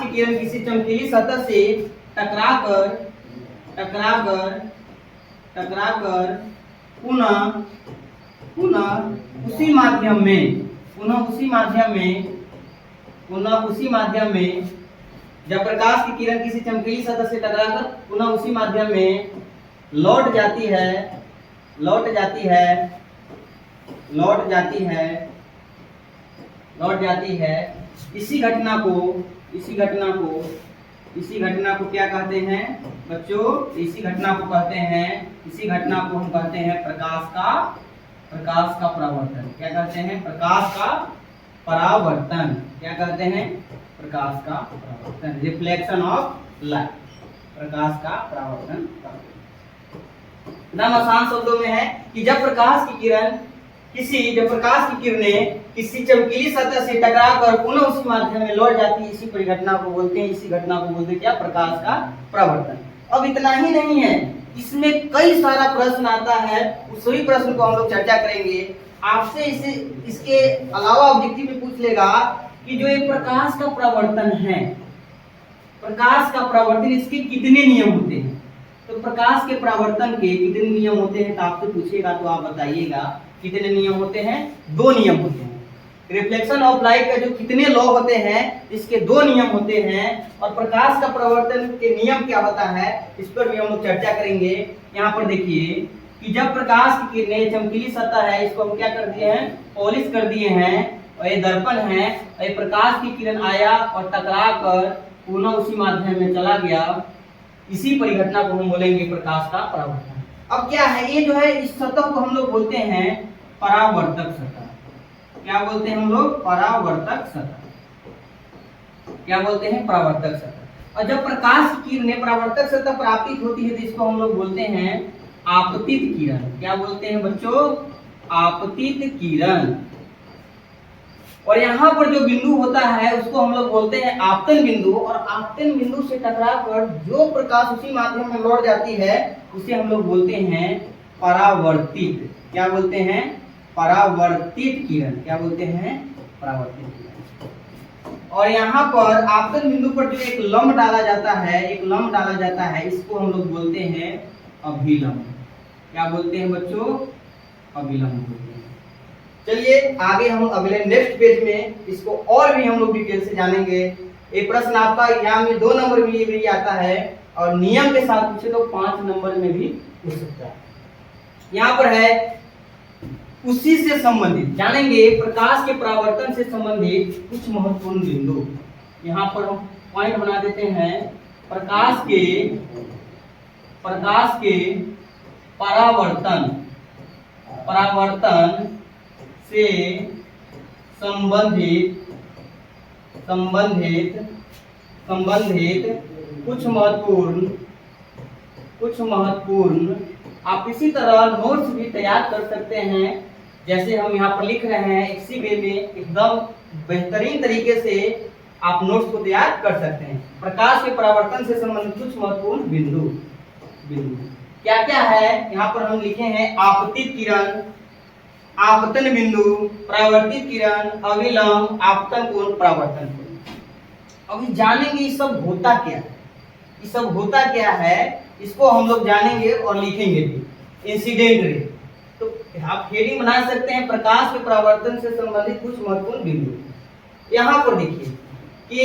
की किरण किसी चमकीली सतह से टकराकर पुनः उसी माध्यम में जब प्रकाश की किरण किसी चमकीली सतह से टकराकर पुनः उसी माध्यम में लौट जाती है, इसी घटना को क्या कहते हैं बच्चों? इसी घटना को हम कहते हैं प्रकाश का परावर्तन। क्या कहते हैं? प्रकाश का परावर्तन। क्या कहते हैं? प्रकाश का परावर्तन, रिफ्लेक्शन ऑफ लाइट, प्रकाश का परावर्तन। एकदम आसान शब्दों में है कि जब प्रकाश की किरणें किसी चमकीली सतह से टकराकर पुनः उसी माध्यम में लौट जाती है, इसी घटना को बोलते हैं क्या? प्रकाश का परावर्तन। अब इतना ही नहीं है, इसमें कई सारा प्रश्न आता है, उस सभी प्रश्न को हम लोग चर्चा करेंगे। आपसे इसके अलावा ऑब्जेक्टिव में पूछ लेगा कि जो एक प्रकाश का परावर्तन है, प्रकाश का परावर्तन, इसके कितने नियम होते हैं? तो प्रकाश के परावर्तन के कितने नियम होते हैं तो आपसे पूछेगा तो आप बताइएगा कितने नियम होते हैं? 2 नियम होते हैं। रिफ्लेक्शन ऑफ लाइट का जो कितने लॉ होते हैं, इसके 2 नियम होते हैं। और प्रकाश का परावर्तन के नियम क्या होता है, इस पर भी हम लोग चर्चा करेंगे। यहाँ पर देखिए कि जब प्रकाश की किरणें चमकीली सतह है, इसको हम क्या कर दिए हैं? पॉलिश कर दिए हैं, और ये दर्पण है, और ये प्रकाश की किरण आया और टकरा कर पुनः उसी माध्यम में चला गया, इसी परिघटना को हम बोलेंगे प्रकाश का परावर्तन। अब क्या है ये जो है, इस सतह को हम लोग बोलते हैं परावर्तक सतह। क्या बोलते हैं हम लोग? परावर्तक सतह। क्या बोलते हैं? परावर्तक सतह। और जब प्रकाश की किरणें परावर्तक सतह पर आपतित होती है तो इसको हम लोग बोलते हैं आपतित किरण। क्या बोलते हैं बच्चों? आपतित किरण। और यहाँ पर जो बिंदु होता है उसको हम लोग बोलते हैं आपतन बिंदु, और आपतन बिंदु से टकराकर जो प्रकाश उसी माध्यम में लौट जाती है उसे हम लोग बोलते हैं परावर्तित। क्या बोलते हैं? परावर्तित किरण। क्या बोलते हैं? परावर्तित किरण। और यहाँ पर आपतन बिंदु पर जो एक लंब डाला जाता है, एक लंब डाला जाता है, इसको हम लोग बोलते हैं अभिलंब। क्या बोलते हैं बच्चों? अभिलंब बोलते हैं। चलिए आगे हम अगले नेक्स्ट पेज में इसको और भी हम लोग डिटेल से जानेंगे। एक प्रश्न आपका एग्जाम में 2 नंबर में भी आता है, और नियम के साथ पूछे तो 5 नंबर में भी पूछ सकता है। यहाँ पर है उसी से संबंधित जानेंगे प्रकाश के परावर्तन से संबंधित कुछ महत्वपूर्ण बिंदु। यहाँ पर हम पॉइंट बना देते हैं, प्रकाश के परावर्तन से संबंधित कुछ महत्वपूर्ण आप इसी तरह नोट्स भी तैयार कर सकते हैं। जैसे हम यहाँ पर लिख रहे हैं, इसी वे में एकदम बेहतरीन तरीके से आप नोट्स को तैयार कर सकते हैं। प्रकाश के परावर्तन से संबंधित कुछ महत्वपूर्ण बिंदु क्या क्या है? यहाँ पर हम लिखे हैं आपतित किरण, आपतन बिंदु, परावर्तित किरण, अविलंब, आपतन कोण, परावर्तन कोण। अभी जानेंगे ये सब होता क्या है, ये सब होता क्या है, इसको हम लोग जानेंगे और लिखेंगे भी। इंसिडेंट रे, तो आप हेडिंग बना सकते हैं प्रकाश के परावर्तन से संबंधित कुछ महत्वपूर्ण बिंदु। यहाँ पर देखिए कि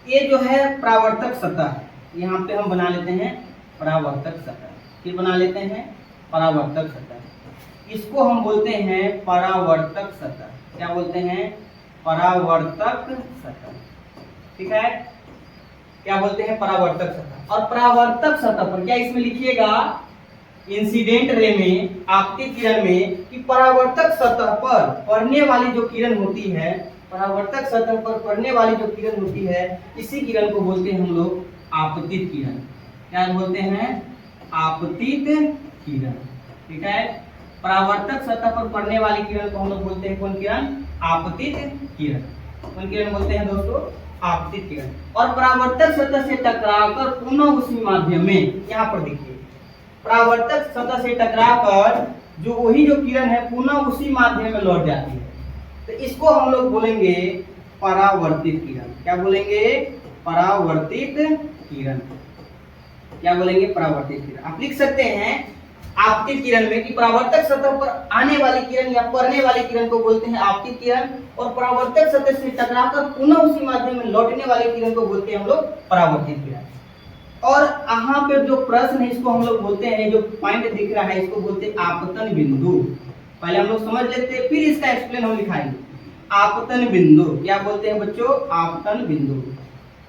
ये जो है परावर्तक सतह, यहाँ पे हम बना लेते हैं परावर्तक सतह। ये बना लेते हैं परावर्तक सतह, इसको हम बोलते हैं परावर्तक सतह। क्या बोलते हैं? परावर्तक सतह। ठीक है, क्या बोलते हैं? परावर्तक सतह। और परावर्तक सतह पर क्या इसमें लिखिएगा इंसिडेंट रे में, आपतित किरण में, कि परावर्तक सतह पर पड़ने वाली जो किरण होती है, परावर्तक सतह पर पड़ने वाली जो किरण होती है, इसी किरण को बोलते हैं हम लोग आपतित किरण। क्या बोलते हैं? आपतित किरण। ठीक है, परावर्तक सतह पर पड़ने वाली किरण को हम लोग बोलते हैं कौन किरण? आपतित किरण। कौन किरण बोलते हैं दोस्तों? आपतित किरण। और परावर्तक सतह से टकराकर पुनः उसी माध्यम में, यहाँ पर देखिए, परावर्तक सतह से टकराकर जो वही जो किरण है पुनः उसी माध्यम में लौट जाती है, तो इसको हम लोग बोलेंगे परावर्तित किरण। क्या बोलेंगे? परावर्तित किरण। क्या बोलेंगे? परावर्तित किरण। आप लिख सकते हैं आपतित किरण में कि परावर्तक सतह पर आने वाली किरण या पड़ने वाली किरण को बोलते हैं आपतित किरण, और परावर्तक सतह से टकराकर पुनः उसी माध्यम में लौटने वाली किरण को बोलते हैं हम लोग परावर्तित किरण। और यहाँ पर जो प्रश्न है इसको हम लोग बोलते हैं, जो पॉइंट दिख रहा है इसको बोलते हैं आपतन बिंदु। पहले हम लोग समझ लेते हैं, फिर इसका एक्सप्लेन हम लिखाएंगे। आपतन बिंदु क्या बोलते हैं बच्चों? आपतन बिंदु।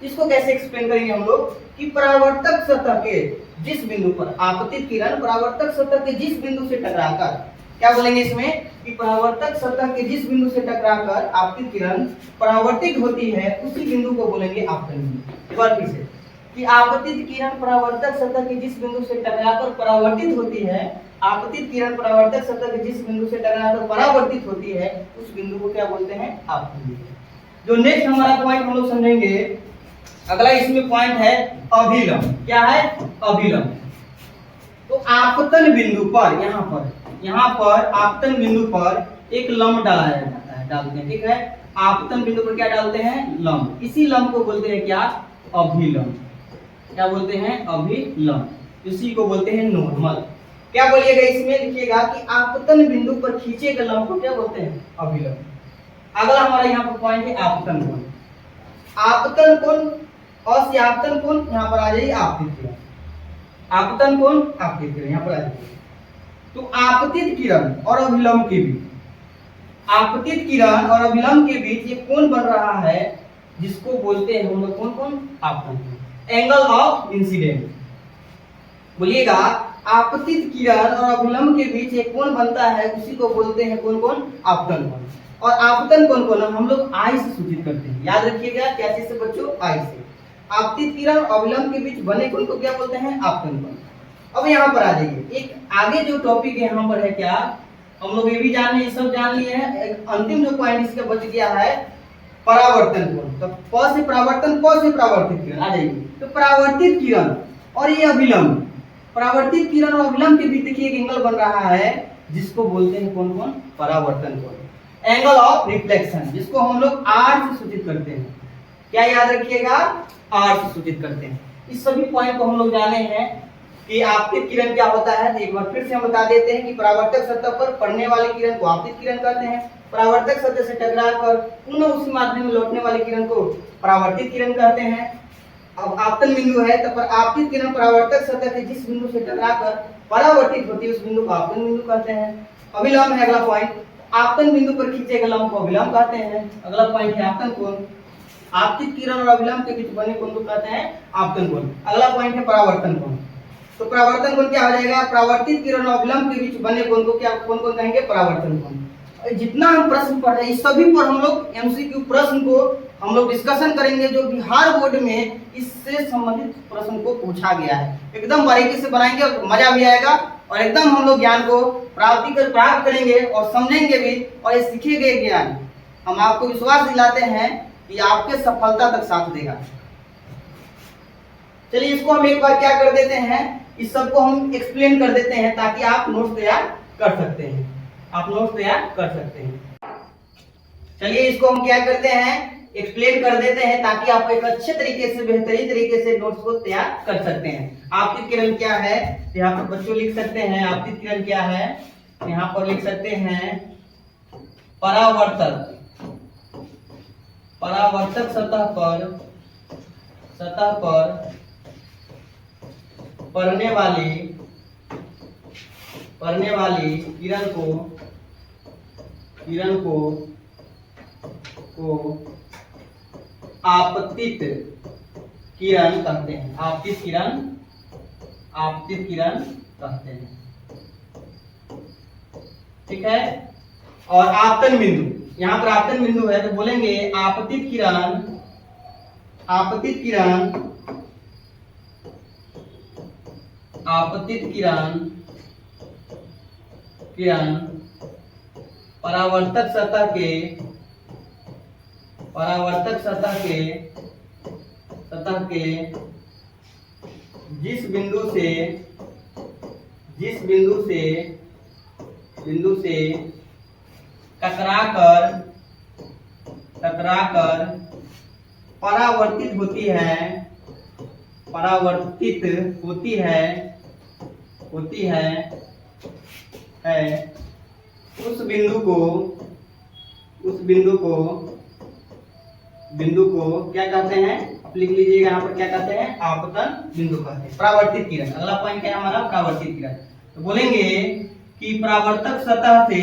इसको कैसे एक्सप्लेन करेंगे हम लोग कि परावर्तक सतह के जिस बिंदु पर आपतित किरण परावर्तक सतह के जिस बिंदु से टकराकर, क्या बोलेंगे इसमें कि परावर्तक सतह के जिस बिंदु से टकराकर आपतित किरण परावर्तित होती है, उसी बिंदु को बोलेंगे आपतन बिंदु। एक बार फिर से कि आपतित किरण परावर्तक सतह के जिस बिंदु से टकराकर परावर्तित होती है, आपतित किरण परावर्तक सतह के जिस बिंदु से टकराकर परावर्तित होती है, उस बिंदु को क्या बोलते हैं? आपतन बिंदु। जो नेक्स्ट हमारा पॉइंट हम लोग समझेंगे, अगला इसमें पॉइंट है अभिलंब। क्या है? अभिलंब। तो आपतन बिंदु पर, यहाँ पर आपतन बिंदु पर एक लंब डाला जाता है, डालते हैं। ठीक है, आपतन बिंदु पर क्या डालते हैं? लंब। इसी लंब को बोलते हैं क्या? अभिलंब। क्या बोलते हैं? अभिलंब। इसी को बोलते हैं नॉर्मल। क्या बोलिएगा इसमें? लिखिएगा कि आपतन बिंदु पर खींचे गए लंब को क्या बोलते हैं? अभिलंब। अगला हमारा यहाँ पर पॉइंट है आपतन कोण। आपतन कोण और से आपतन कोण यहाँ पर आ जाइए आपतित किरण। आपतन कोण, आपतित किरण यहाँ पर आ जाइए। तो आपतित किरण और अभिलंब के बीच, आपतित किरण और अभिलंब के बीच ये कोण बन रहा है, जिसको बोलते हैं हम लोग कौन कौन? आपतन कोण, एंगल ऑफ इंसिडेंट। बोलिएगा आपतित किरण और अभिलंब के बीच एक कोण बनता है, उसी को बोलते हैं कौन कौन? आपतन कोण। और आपतन कोण को हम लोग आई से सूचित करते हैं। याद रखिएगा क्या चीज से बच्चों? आई से। आपतित किरण और अभिलंब के बीच बने कोण को क्या बोलते हैं? आपतन कोण। अब यहाँ पर आ जाइए, एक आगे जो टॉपिक यहाँ पर है क्या? हम लोग ये भी जान लिए, सब जान लिए हैं। एक अंतिम जो पॉइंट इसका बच गया है परावर्तन कोण। तो प से परावर्तन, प से परावर्तित किरण आ जाएगी। तो परावर्तित किरण और ये अभिलंब, परावर्तित किरण और अभिलंब के बीच देखिए एक एंगल बन रहा है जिसको बोलते हैं कौन कौन, परावर्तन कोण, एंगल ऑफ रिफ्लेक्शन, जिसको हम लोग आर से सूचित करते हैं। क्या याद रखिएगा, आर से सूचित करते हैं। इस सभी पॉइंट को हम लोग जाने हैं कि आपतित किरण क्या होता है। एक बार फिर से हम बता देते हैं कि परावर्तक सतह पर पड़ने वाली किरण को आपतित किरण कहते हैं। परावर्तक सतह से टकराकर पुनः उसी माध्यम में लौटने वाली किरण को परावर्तित किरण कहते हैं। अब आपतन बिंदु है तो आपतित किरण परावर्तक सतह के जिस बिंदु से टकराकर परावर्तित होती है उस बिंदु को आपतन बिंदु कहते हैं। अभिलंब है अगला पॉइंट, आपतन बिंदु पर खींचे गए लंब को अभिलंब कहते हैं। अगला पॉइंट है आपतन कोण, आपतित किरण और अभिलंब के बीच बने कोण को कहते हैं आपतन कोण। अगला पॉइंट है परावर्तन कोण। तो परावर्तन कोण क्या हो जाएगा, परावर्तित किरण और अभिलंब के बीच बने कोण को क्या कौन कौन कहेंगे, परावर्तन कोण। जितना हम प्रश्न पढ़ रहे हैं इस सभी पर हम लोग एमसीक्यू प्रश्न को हम लोग डिस्कशन करेंगे, जो बिहार बोर्ड में इससे संबंधित प्रश्न को पूछा गया है। एकदम बारीकी से बनाएंगे और मजा भी आएगा और एकदम हम लोग ज्ञान को प्राप्त करेंगे और समझेंगे भी। और ये सीखे गए ज्ञान हम आपको विश्वास दिलाते हैं कि आपके सफलता तक साथ देगा। चलिए इसको हम एक बार क्या कर देते हैं, इस सबको हम एक्सप्लेन कर देते हैं ताकि आप नोट्स तैयार कर सकते हैं, आप नोट्स तैयार कर सकते हैं। चलिए इसको हम क्या करते हैं, एक्सप्लेन कर देते हैं ताकि आप एक अच्छे तरीके से, बेहतरीन तरीके से नोट्स को तैयार कर सकते हैं। आपतित किरण क्या है, यहाँ पर बच्चों लिख सकते हैं आपतित किरण क्या है, यहाँ पर लिख सकते हैं परावर्तक, परावर्तक सतह पर पड़ने वाली किरण को आपतित किरण कहते हैं, आपतित किरण कहते हैं। ठीक है। और आपतन बिंदु, यहाँ पर आपतन बिंदु है तो बोलेंगे आपतित किरण परावर्तक सतह के जिस बिंदु से टकराकर परावर्तित होती है उस बिंदु को क्या कहते हैं, आप लिख लीजिएगा यहाँ पर क्या कहते हैं, आपतन बिंदु कहते हैं। परावर्तित किरण, अगला पॉइंट क्या है हमारा, परावर्तित किरण। तो बोलेंगे कि परावर्तक सतह से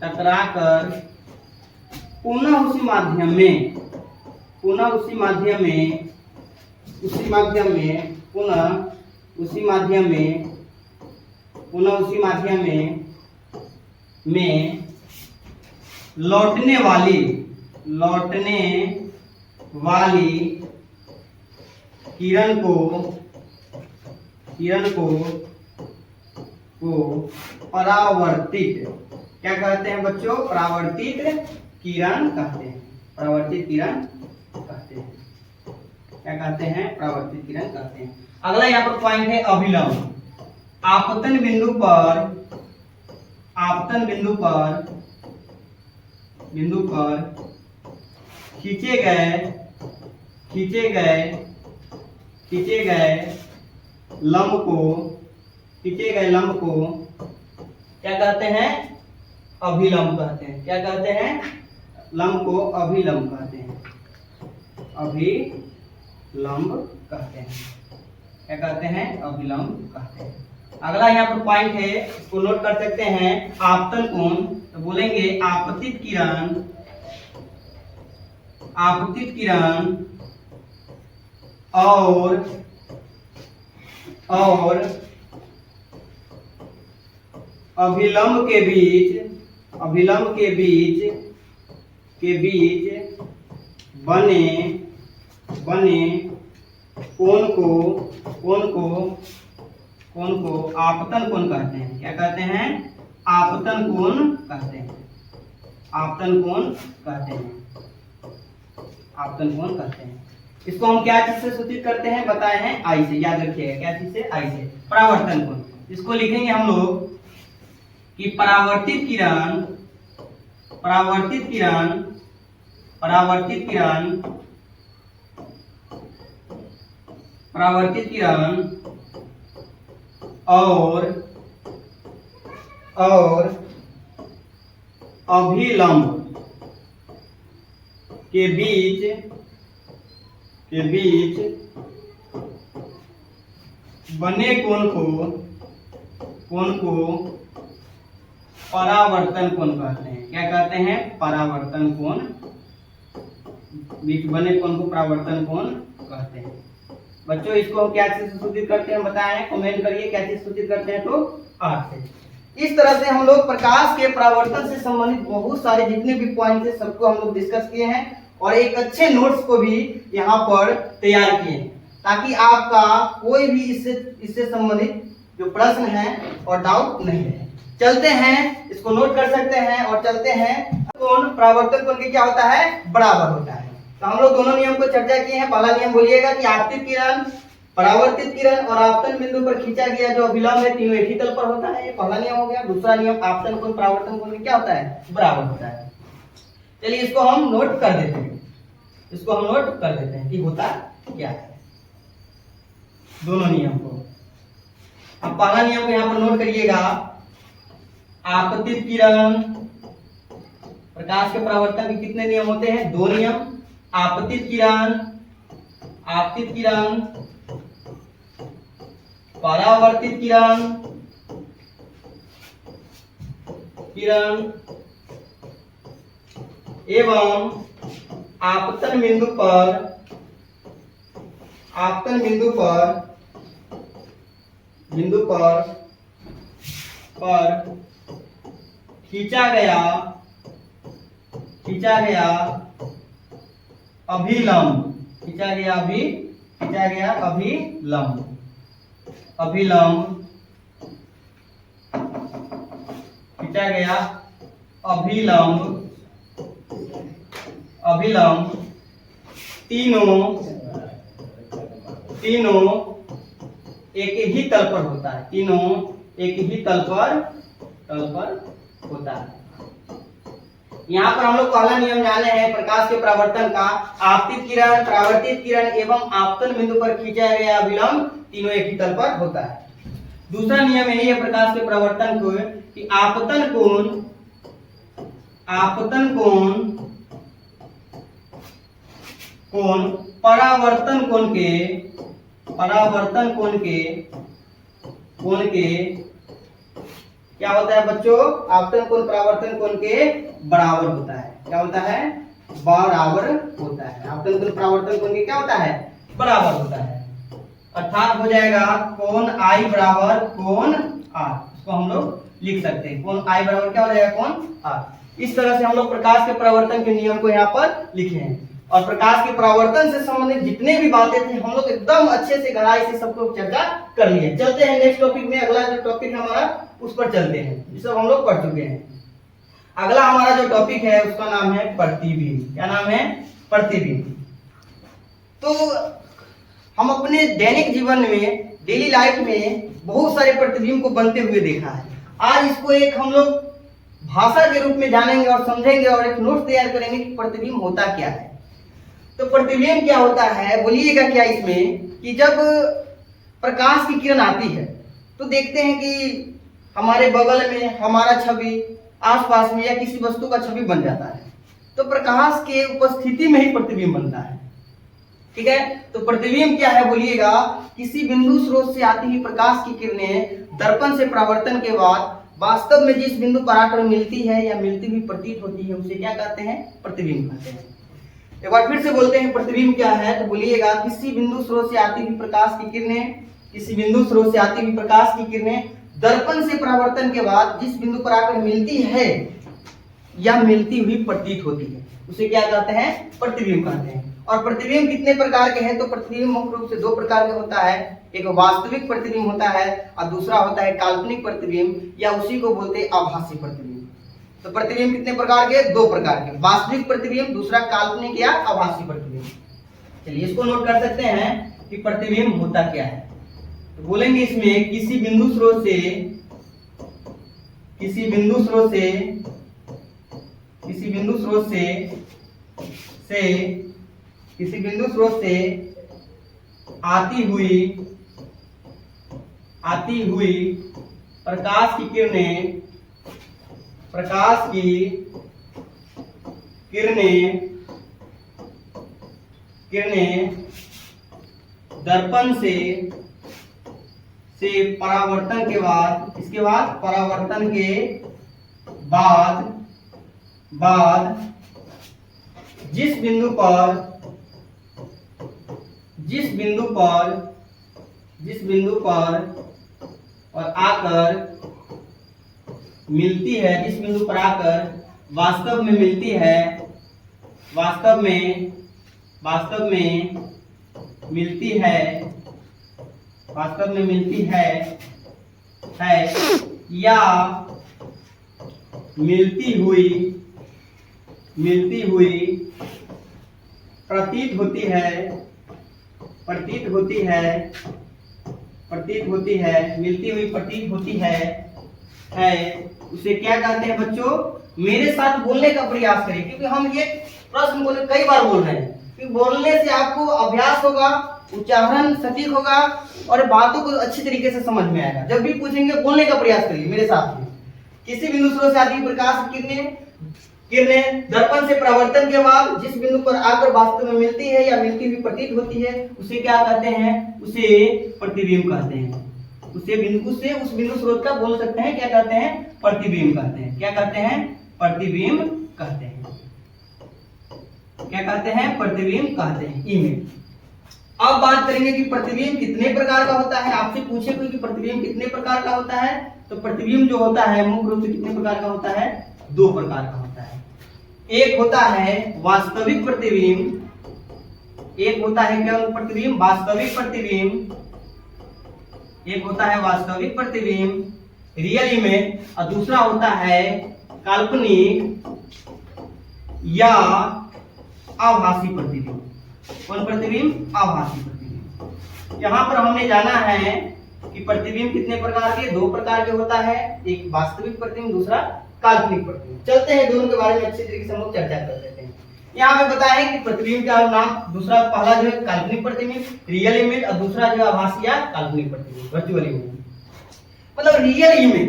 टकराकर पुनः उसी माध्यम में लौटने वाली किरण को परावर्तित क्या कहते हैं बच्चों, परावर्तित किरण कहते हैं, परावर्तित किरण कहते हैं। क्या कहते हैं, परावर्तित किरण कहते हैं। अगला यहाँ पर पॉइंट है अभिलंब। आपतन बिंदु पर खींचे गए लंब को क्या कहते हैं, अभिलंब कहते हैं। क्या कहते हैं, लंब को अभिलंब कहते हैं, अभिलंब कहते हैं। क्या कहते हैं, अभिलंब कहते हैं। अगला यहाँ पर पॉइंट है, इसको नोट कर सकते हैं, आपतन कोण। तो बोलेंगे आपतित किरण और अभिलंब के बीच बने कोण को आपतन कोण कहते हैं। क्या कहते हैं? आपतन कोण कहते हैं। आपतन कोण कहते हैं। आपतन कोण कहते हैं। इसको हम क्या चीज से सूचित करते हैं? बताए हैं आई से। याद रखिएगा, क्या चीज से? आई से। परावर्तन कोण। इसको लिखेंगे हम लोग कि परावर्तित किरण और अभिलंब के बीच बने कोण को परावर्तन कोण कहते हैं। क्या कहते हैं? परावर्तन कोण। बीच बने कोण को परावर्तन कोण कहते हैं। बच्चों, इसको क्या चीज से सूचित करते हैं? बताएं, कमेंट करिए क्या चीज सूचित करते हैं। तो आर से। इस तरह से हम लोग प्रकाश के परावर्तन से संबंधित बहुत सारे जितने भी पॉइंट है सबको हम लोग डिस्कस किए हैं और एक अच्छे नोट्स को भी यहाँ पर तैयार किए हैं, ताकि आपका कोई भी इससे संबंधित जो प्रश्न है और डाउट नहीं है। चलते हैं, इसको नोट कर सकते हैं और चलते हैं। कोण परावर्तन कोण के क्या होता है? बराबर होता है। तो हम लोग दोनों नियम को चर्चा किए हैं। पहला नियम बोलिएगा कि आपतित किरण, परावर्तित किरण और आपतन बिंदु पर खींचा गया जो अभिलंब है तीनों एक ही तल पर होता है। ये पहला नियम हो गया। दूसरा नियम आपतन कोण परावर्तन कोण में क्या होता है? बराबर होता है। चलिए इसको हम नोट कर देते हैं। कि होता क्या है दोनों नियम को। अब पहला नियम को यहाँ पर नोट करिएगा। आपतित किरण, प्रकाश के परावर्तन के कितने नियम होते हैं? दो नियम। आपतित किरण, परावर्तित किरण एवं आपतन बिंदु पर खींचा गया अभिलंब तीनों एक ही तल पर होता है। तीनों एक ही तल पर होता है। यहाँ पर हम लोग पहला नियम जाने हैं प्रकाश के परावर्तन का। आपतित किरण, परावर्तित किरण एवं आपतन बिंदु पर खींचा गया अभिलंब तीनों एक ही तल पर होता है। दूसरा नियम यही है प्रकाश के परावर्तन को कि आपतन कोण परावर्तन कोण के क्या होता है बच्चों? आपतन कोण परावर्तन कोण के बराबर होता है। क्या होता है? बराबर होता है। आपतन कोण परावर्तन कोण के क्या होता है? बराबर होता है। अर्थात हो जाएगा कोण आई बराबर कोण आर। इसको हम लोग लिख सकते हैं। कोण आई बराबर क्या हो जाएगा? कोण आर। इस तरह से हम लोग प्रकाश के परावर्तन के नियम को यहाँ पर लिखे हैं और प्रकाश के परावर्तन से संबंधित जितने भी बातें थी हम लोग एकदम अच्छे से गहराई से सबको चर्चा कर लिए। चलते हैं नेक्स्ट टॉपिक में। अगला जो टॉपिक हमारा उस पर चलते हैं। ये सब हम लोग पढ़ चुके हैं। अगला हमारा जो टॉपिक है उसका नाम है प्रतिबिंब। क्या नाम है? प्रतिबिंब। तो हम अपने दैनिक जीवन में, डेली लाइफ में बहुत सारे प्रतिबिंब को बनते हुए देखा है। आज इसको एक हम लोग भाषा के रूप में जानेंगे और समझेंगे और एक नोट तैयार करेंगे कि प्रतिबिंब होता क्या है। तो प्रतिबिंब क्या होता है बोलिएगा क्या इसमें? कि जब प्रकाश की किरण आती है तो देखते हैं कि हमारे बगल में हमारा छवि, आसपास में या किसी वस्तु का छवि बन जाता है। तो प्रकाश के उपस्थिति में ही प्रतिबिंब बनता है। ठीक है। तो प्रतिबिंब क्या है बोलिएगा? किसी बिंदु स्रोत से आती हुई प्रकाश की किरणें दर्पण से परावर्तन के बाद वास्तव में जिस बिंदु पर आकर मिलती है या मिलती हुई प्रतीत होती है उसे क्या कहते हैं? प्रतिबिंब कहते हैं। एक बार फिर से बोलते हैं प्रतिबिंब क्या है। तो बोलिएगा किसी बिंदु स्रोत से आती हुई प्रकाश की किरणें दर्पण से परावर्तन के बाद जिस बिंदु पर आकर मिलती है या मिलती हुई प्रतीत होती है उसे क्या कहते हैं? प्रतिबिंब कहते हैं। और प्रतिबिंब कितने प्रकार के हैं? तो प्रतिबिंब मुख्य रूप से दो प्रकार के होता है, एक वास्तविक प्रतिबिंब होता है और दूसरा होता है काल्पनिक प्रतिबिंब, या उसी को बोलते हैं आभासी प्रतिबिंब। तो प्रतिबिंब कितने प्रकार के? दो प्रकार के, वास्तविक प्रतिबिंब, दूसरा काल्पनिक या आभासी प्रतिबिंब। चलिए इसको नोट कर सकते हैं कि प्रतिबिंब होता क्या है। तो बोलेंगे इसमें किसी बिंदु स्रोत से आती हुई प्रकाश की किरणें दर्पण से परावर्तन के बाद, इसके बाद परावर्तन के बाद जिस बिंदु पर और आकर मिलती है, जिस बिंदु पर आकर वास्तव में मिलती है, वास्तव में मिलती है या मिलती हुई प्रतीत होती है, उसे क्या कहते हैं बच्चों? मेरे साथ बोलने का प्रयास करें, क्योंकि हम ये प्रश्न बोले कई बार बोल रहे हैं, क्योंकि बोलने से आपको अभ्यास होगा, उच्चारण सटीक होगा और बातों को अच्छी तरीके से समझ में आएगा। जब भी पूछेंगे बोलने का प्रयास करिए मेरे साथ में। किसी बिंदु स्रोत से आती हुई प्रकाश किरणें दर्पण से परावर्तन के बाद जिस बिंदु पर आकर वास्तव में मिलती है या मिलती हुई प्रतीत होती है, उसे क्या कहते हैं? उसे प्रतिबिंब कहते हैं। उस बिंदु स्रोत का बोल सकते हैं, क्या कहते हैं? प्रतिबिंब कहते हैं। क्या कहते हैं? प्रतिबिंब कहते हैं। क्या कहते हैं? प्रतिबिंब कहते हैं, इमेज। अब बात करेंगे कि प्रतिबिंब कितने प्रकार का होता है। आपसे पूछे कोई कि प्रतिबिंब कितने प्रकार का होता है, तो प्रतिबिंब जो होता है मुख्य रूप से कितने प्रकार का होता है? दो प्रकार का होता है। एक होता है वास्तविक प्रतिबिंब, एक होता है क्या प्रतिबिंब? वास्तविक प्रतिबिंब। एक होता है वास्तविक प्रतिबिंब, रियल इमेज, और दूसरा होता है काल्पनिक या आभासी प्रतिबिंब। कौन प्रतिबिंब? आभासी प्रतिबिंब। यहाँ पर हमने जाना है कि प्रतिबिंब कितने प्रकार के? दो प्रकार के होता है, एक वास्तविक प्रतिबिंब, दूसरा काल्पनिक प्रतिबिंब। चलते हैं दोनों के बारे में अच्छी तरीके से हम लोग चर्चा कर लेते हैं। यहाँ पे बताया कि प्रतिबिंब का नाम, दूसरा पहला जो है काल्पनिक प्रतिबिंब, रियल इमेज, और दूसरा जो है आभासी या काल्पनिक प्रतिबिंब, वर्चुअल इमेज। मतलब रियल इमेज,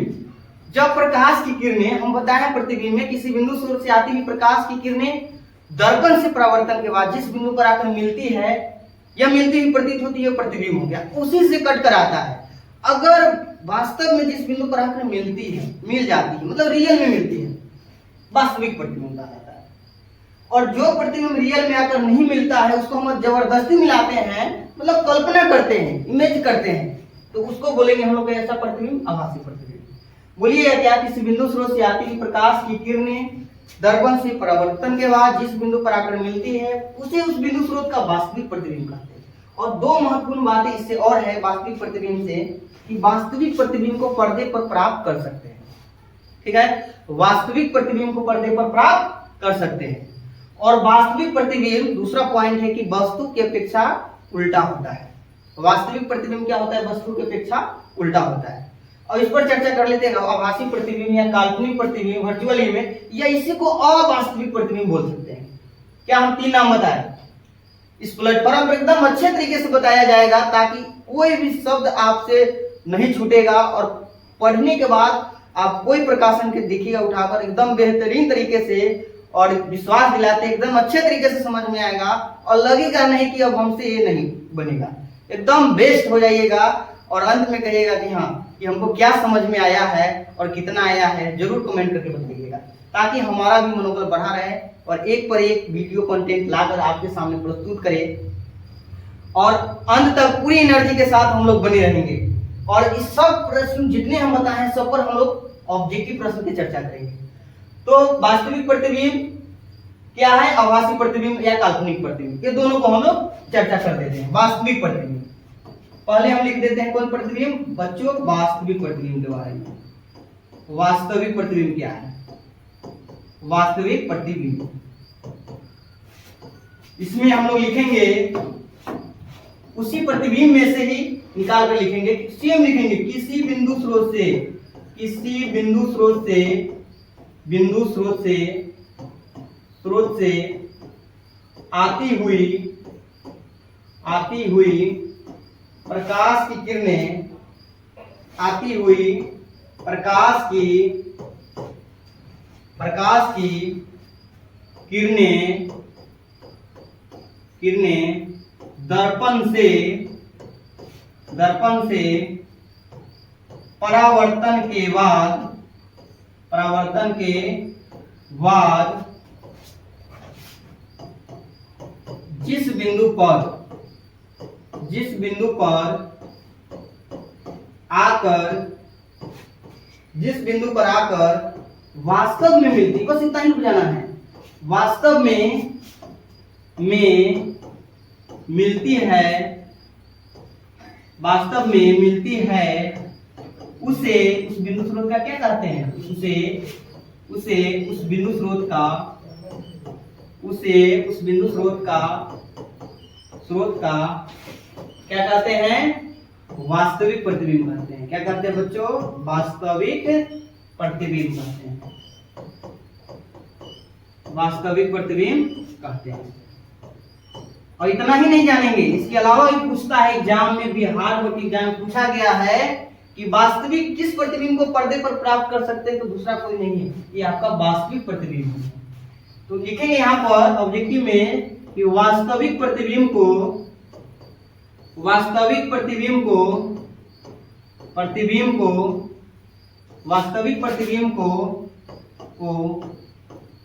जब प्रकाश की किरणें, हम बताएं प्रतिबिंब में किसी बिंदु स्रोत से आती हुई प्रकाश की किरणें दर्पण से परावर्तन के बाद जिस बिंदु पर आकर मिलती है या मिलती हुई प्रतीत होती है, प्रतिबिंब हो गया, उसी से कट कर आता है। अगर वास्तव में जिस बिंदु पर आकर मिलती है, मिल जाती है, मतलब रियल में मिलती है, वास्तविक प्रतिबिंब कहा जाता है। और जो प्रतिबिंब रियल में आकर नहीं मिलता है, उसको हम जबरदस्ती मिलाते हैं, मतलब कल्पना करते हैं, इमेज करते हैं, तो उसको बोलेंगे हम लोग ऐसा प्रतिबिंब आभासी प्रतिबिंब। बोलिए क्या? किसी बिंदु स्रोत से आती हुई प्रकाश की किरणें दर्पण से परावर्तन के बाद जिस बिंदु पर आकर मिलती है, उसे उस बिंदु स्रोत का वास्तविक प्रतिबिंब कहते हैं। और दो महत्वपूर्ण बातें इससे और है वास्तविक प्रतिबिंब से, कि वास्तविक प्रतिबिंब को पर्दे पर प्राप्त कर सकते हैं। ठीक है, वास्तविक प्रतिबिंब को पर्दे पर प्राप्त कर सकते हैं। और वास्तविक प्रतिबिंब, दूसरा पॉइंट है कि वस्तु की अपेक्षा उल्टा होता है। वास्तविक प्रतिबिंब क्या होता है? वस्तु की अपेक्षा उल्टा होता है। और इस पर चर्चा कर लेते हैं। आभासी प्रतिबिंब या काल्पनिक प्रतिबिंब, वर्चुअल इमेज, या इसी को अवास्तविक प्रतिबिंब बोल सकते हैं। क्या हम तीन नाम बताएं? इस प्लेटफॉर्म पर एकदम अच्छे तरीके से बताया जाएगा, ताकि कोई भी शब्द आपसे नहीं छूटेगा और पढ़ने के बाद आप कोई प्रकाशन के देखिएगा उठाकर एकदम बेहतरीन तरीके से, और विश्वास दिलाते एकदम अच्छे तरीके से समझ में आएगा और लगेगा नहीं कि अब हमसे ये नहीं बनेगा, एकदम बेस्ट हो जाइएगा। और अंत में कहिएगा कि हाँ, कि हमको क्या समझ में आया है और कितना आया है, जरूर कमेंट करके बताइएगा, ताकि हमारा भी मनोबल बढ़ा रहे और एक पर एक वीडियो कंटेंट लाकर आपके सामने प्रस्तुत करें, और अंत तक पूरी एनर्जी के साथ हम लोग बने रहेंगे। और इस सब प्रश्न जितने हम बताए हैं, सब पर हम लोग ऑब्जेक्टिव प्रश्न की चर्चा करेंगे। तो वास्तविक प्रतिबिंब क्या है, आभासी प्रतिबिंब या काल्पनिक प्रतिबिंब। ये दोनों को हम लोग चर्चा कर देते हैं। वास्तविक प्रतिबिंब पहले हम लिख देते हैं, कौन प्रतिबिंब बच्चों, वास्तविक प्रतिबिंब के बारे में। वास्तविक प्रतिबिंब क्या है, वास्तविक प्रतिबिंब, इसमें हम लोग लिखेंगे उसी प्रतिबिंब में से ही निकाल कर लिखेंगे, सेम लिखेंगे, किसी बिंदु स्रोत से, किसी बिंदु स्रोत से, बिंदु स्रोत से, स्रोत से आती हुई प्रकाश की किरणें, आती हुई प्रकाश की किरणें दर्पण से परावर्तन के बाद जिस बिंदु पर आकर वास्तव में मिलती, बस इतना ही बुझाना है, वास्तव में मिलती है, वास्तव में मिलती है, उसे, उस बिंदु स्रोत का क्या कहते हैं, उसे उस बिंदु स्रोत का क्या कहते हैं, वास्तविक प्रतिबिंब कहते हैं। क्या कहते हैं बच्चों, वास्तविक प्रतिबिंब कहते हैं, वास्तविक प्रतिबिंब कहते हैं। और इतना ही नहीं जानेंगे, इसके अलावा भी पूछता है एग्जाम में, बिहार बोर्ड के एग्जाम में पूछा गया है कि वास्तविक किस प्रतिबिंब को पर्दे पर प्राप्त कर सकते हैं, तो दूसरा कोई नहीं है, ये आपका वास्तविक प्रतिबिंब है। तो लिखेंगे यहाँ पर ऑब्जेक्टिव में कि वास्तविक प्रतिबिंब को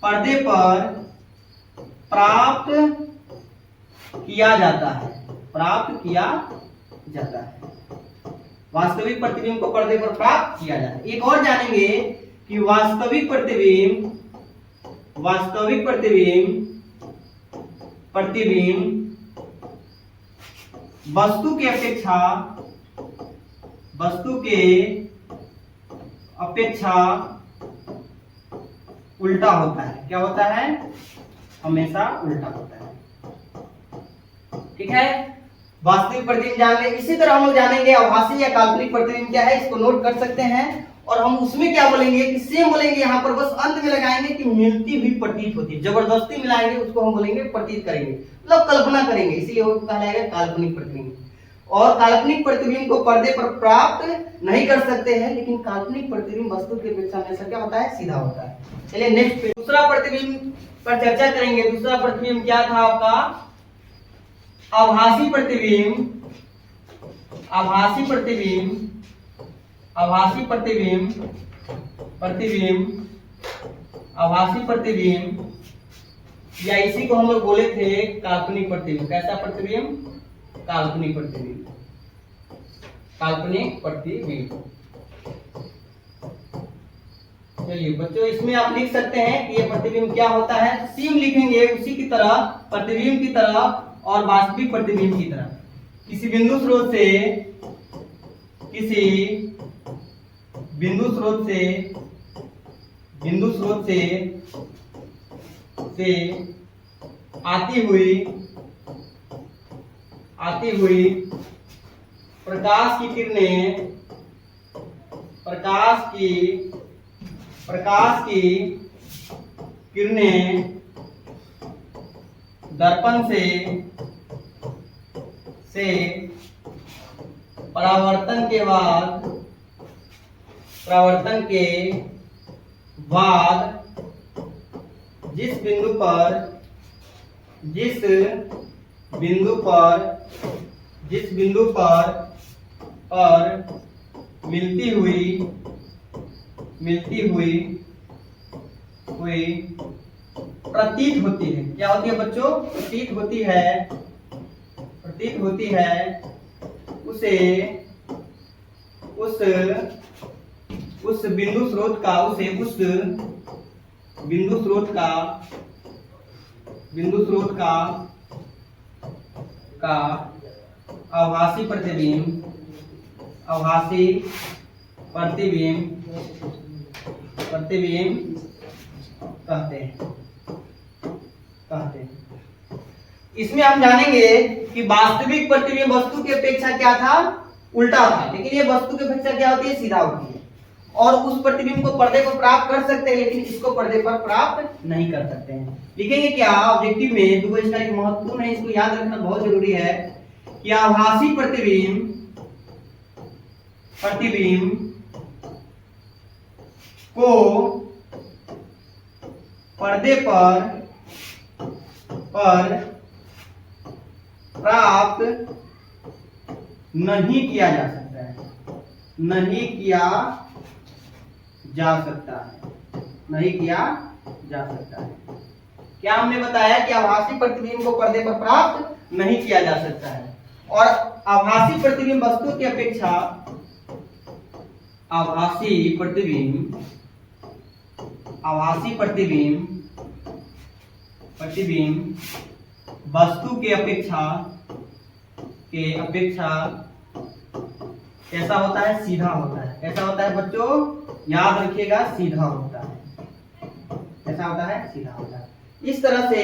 पर्दे पर प्राप्त किया जाता है, वास्तविक प्रतिबिंब को पर्दे पर प्राप्त किया जाता है। एक और जानेंगे कि वास्तविक प्रतिबिंब वस्तु के अपेक्षा उल्टा होता है। क्या होता है, हमेशा उल्टा होता है। ठीक है, वास्तविक प्रतिबिंब जान ले। इसी तरह हम लोग जानेंगे आभासी या काल्पनिक प्रतिबिंब क्या है, इसको नोट कर सकते हैं। और हम उसमें क्या बोलेंगे कि सेम बोलेंगे, यहाँ पर बस अंत में लगाएंगे कि मिलती हुई प्रतीत होती है, जबरदस्ती मिलाएंगे उसको हम बोलेंगे प्रतीत करेंगे, मतलब कल्पना करेंगे, इसीलिए वो कहलाएगा काल्पनिक प्रतिबिंब। और काल्पनिक प्रतिबिंब को पर्दे पर प्राप्त नहीं कर सकते हैं, लेकिन काल्पनिक प्रतिबिंब वस्तु की अपेक्षा हमेशा क्या होता है, सीधा होता है। चलिए नेक्स्ट पे दूसरा प्रतिबिंब पर चर्चा करेंगे। दूसरा प्रतिबिंब क्या था आपका, आभासी प्रतिबिंब। या इसी को हम लोग बोले थे काल्पनिक प्रतिबिंब। कैसा प्रतिबिंब, काल्पनिक प्रतिबिंब। चलिए बच्चों, इसमें आप लिख सकते हैं कि ये प्रतिबिंब क्या होता है, सेम लिखेंगे उसी की तरह, प्रतिबिंब की तरह और वास्तविक प्रतिबिंब की तरह। किसी बिंदु स्रोत से आती हुई प्रकाश की किरणें दर्पण से परावर्तन के बाद जिस बिंदु पर मिलती हुई प्रतीत होती है। क्या होती है बच्चों, प्रतीत होती है उसे उस बिंदु स्रोत का बिंदु स्रोत का आभासी प्रतिबिंब कहते हैं। इसमें हम जानेंगे कि वास्तविक प्रतिबिंब वस्तु की अपेक्षा क्या था, उल्टा था, लेकिन ये वस्तु की अपेक्षा क्या होती है, सीधा होती है। और उस प्रतिबिंब को पर्दे पर प्राप्त कर सकते हैं, लेकिन इसको पर्दे पर प्राप्त नहीं कर सकते हैं। लिखेंगे क्या ऑब्जेक्टिव में, तो इसका एक महत्वपूर्ण है, इसको याद रखना बहुत जरूरी है कि आभासी प्रतिबिंब को पर्दे पर प्राप्त नहीं किया जा सकता है, नहीं किया जा सकता है। क्या हमने बताया कि आभासी प्रतिबिंब को पर्दे पर प्राप्त नहीं किया जा सकता है, और आभासी प्रतिबिंब वस्तु की अपेक्षा आभासी प्रतिबिंब वस्तु के अपेक्षा कैसा होता है, सीधा होता है। कैसा होता है बच्चों, याद रखिएगा, सीधा होता है। कैसा होता है, सीधा होता है। इस तरह से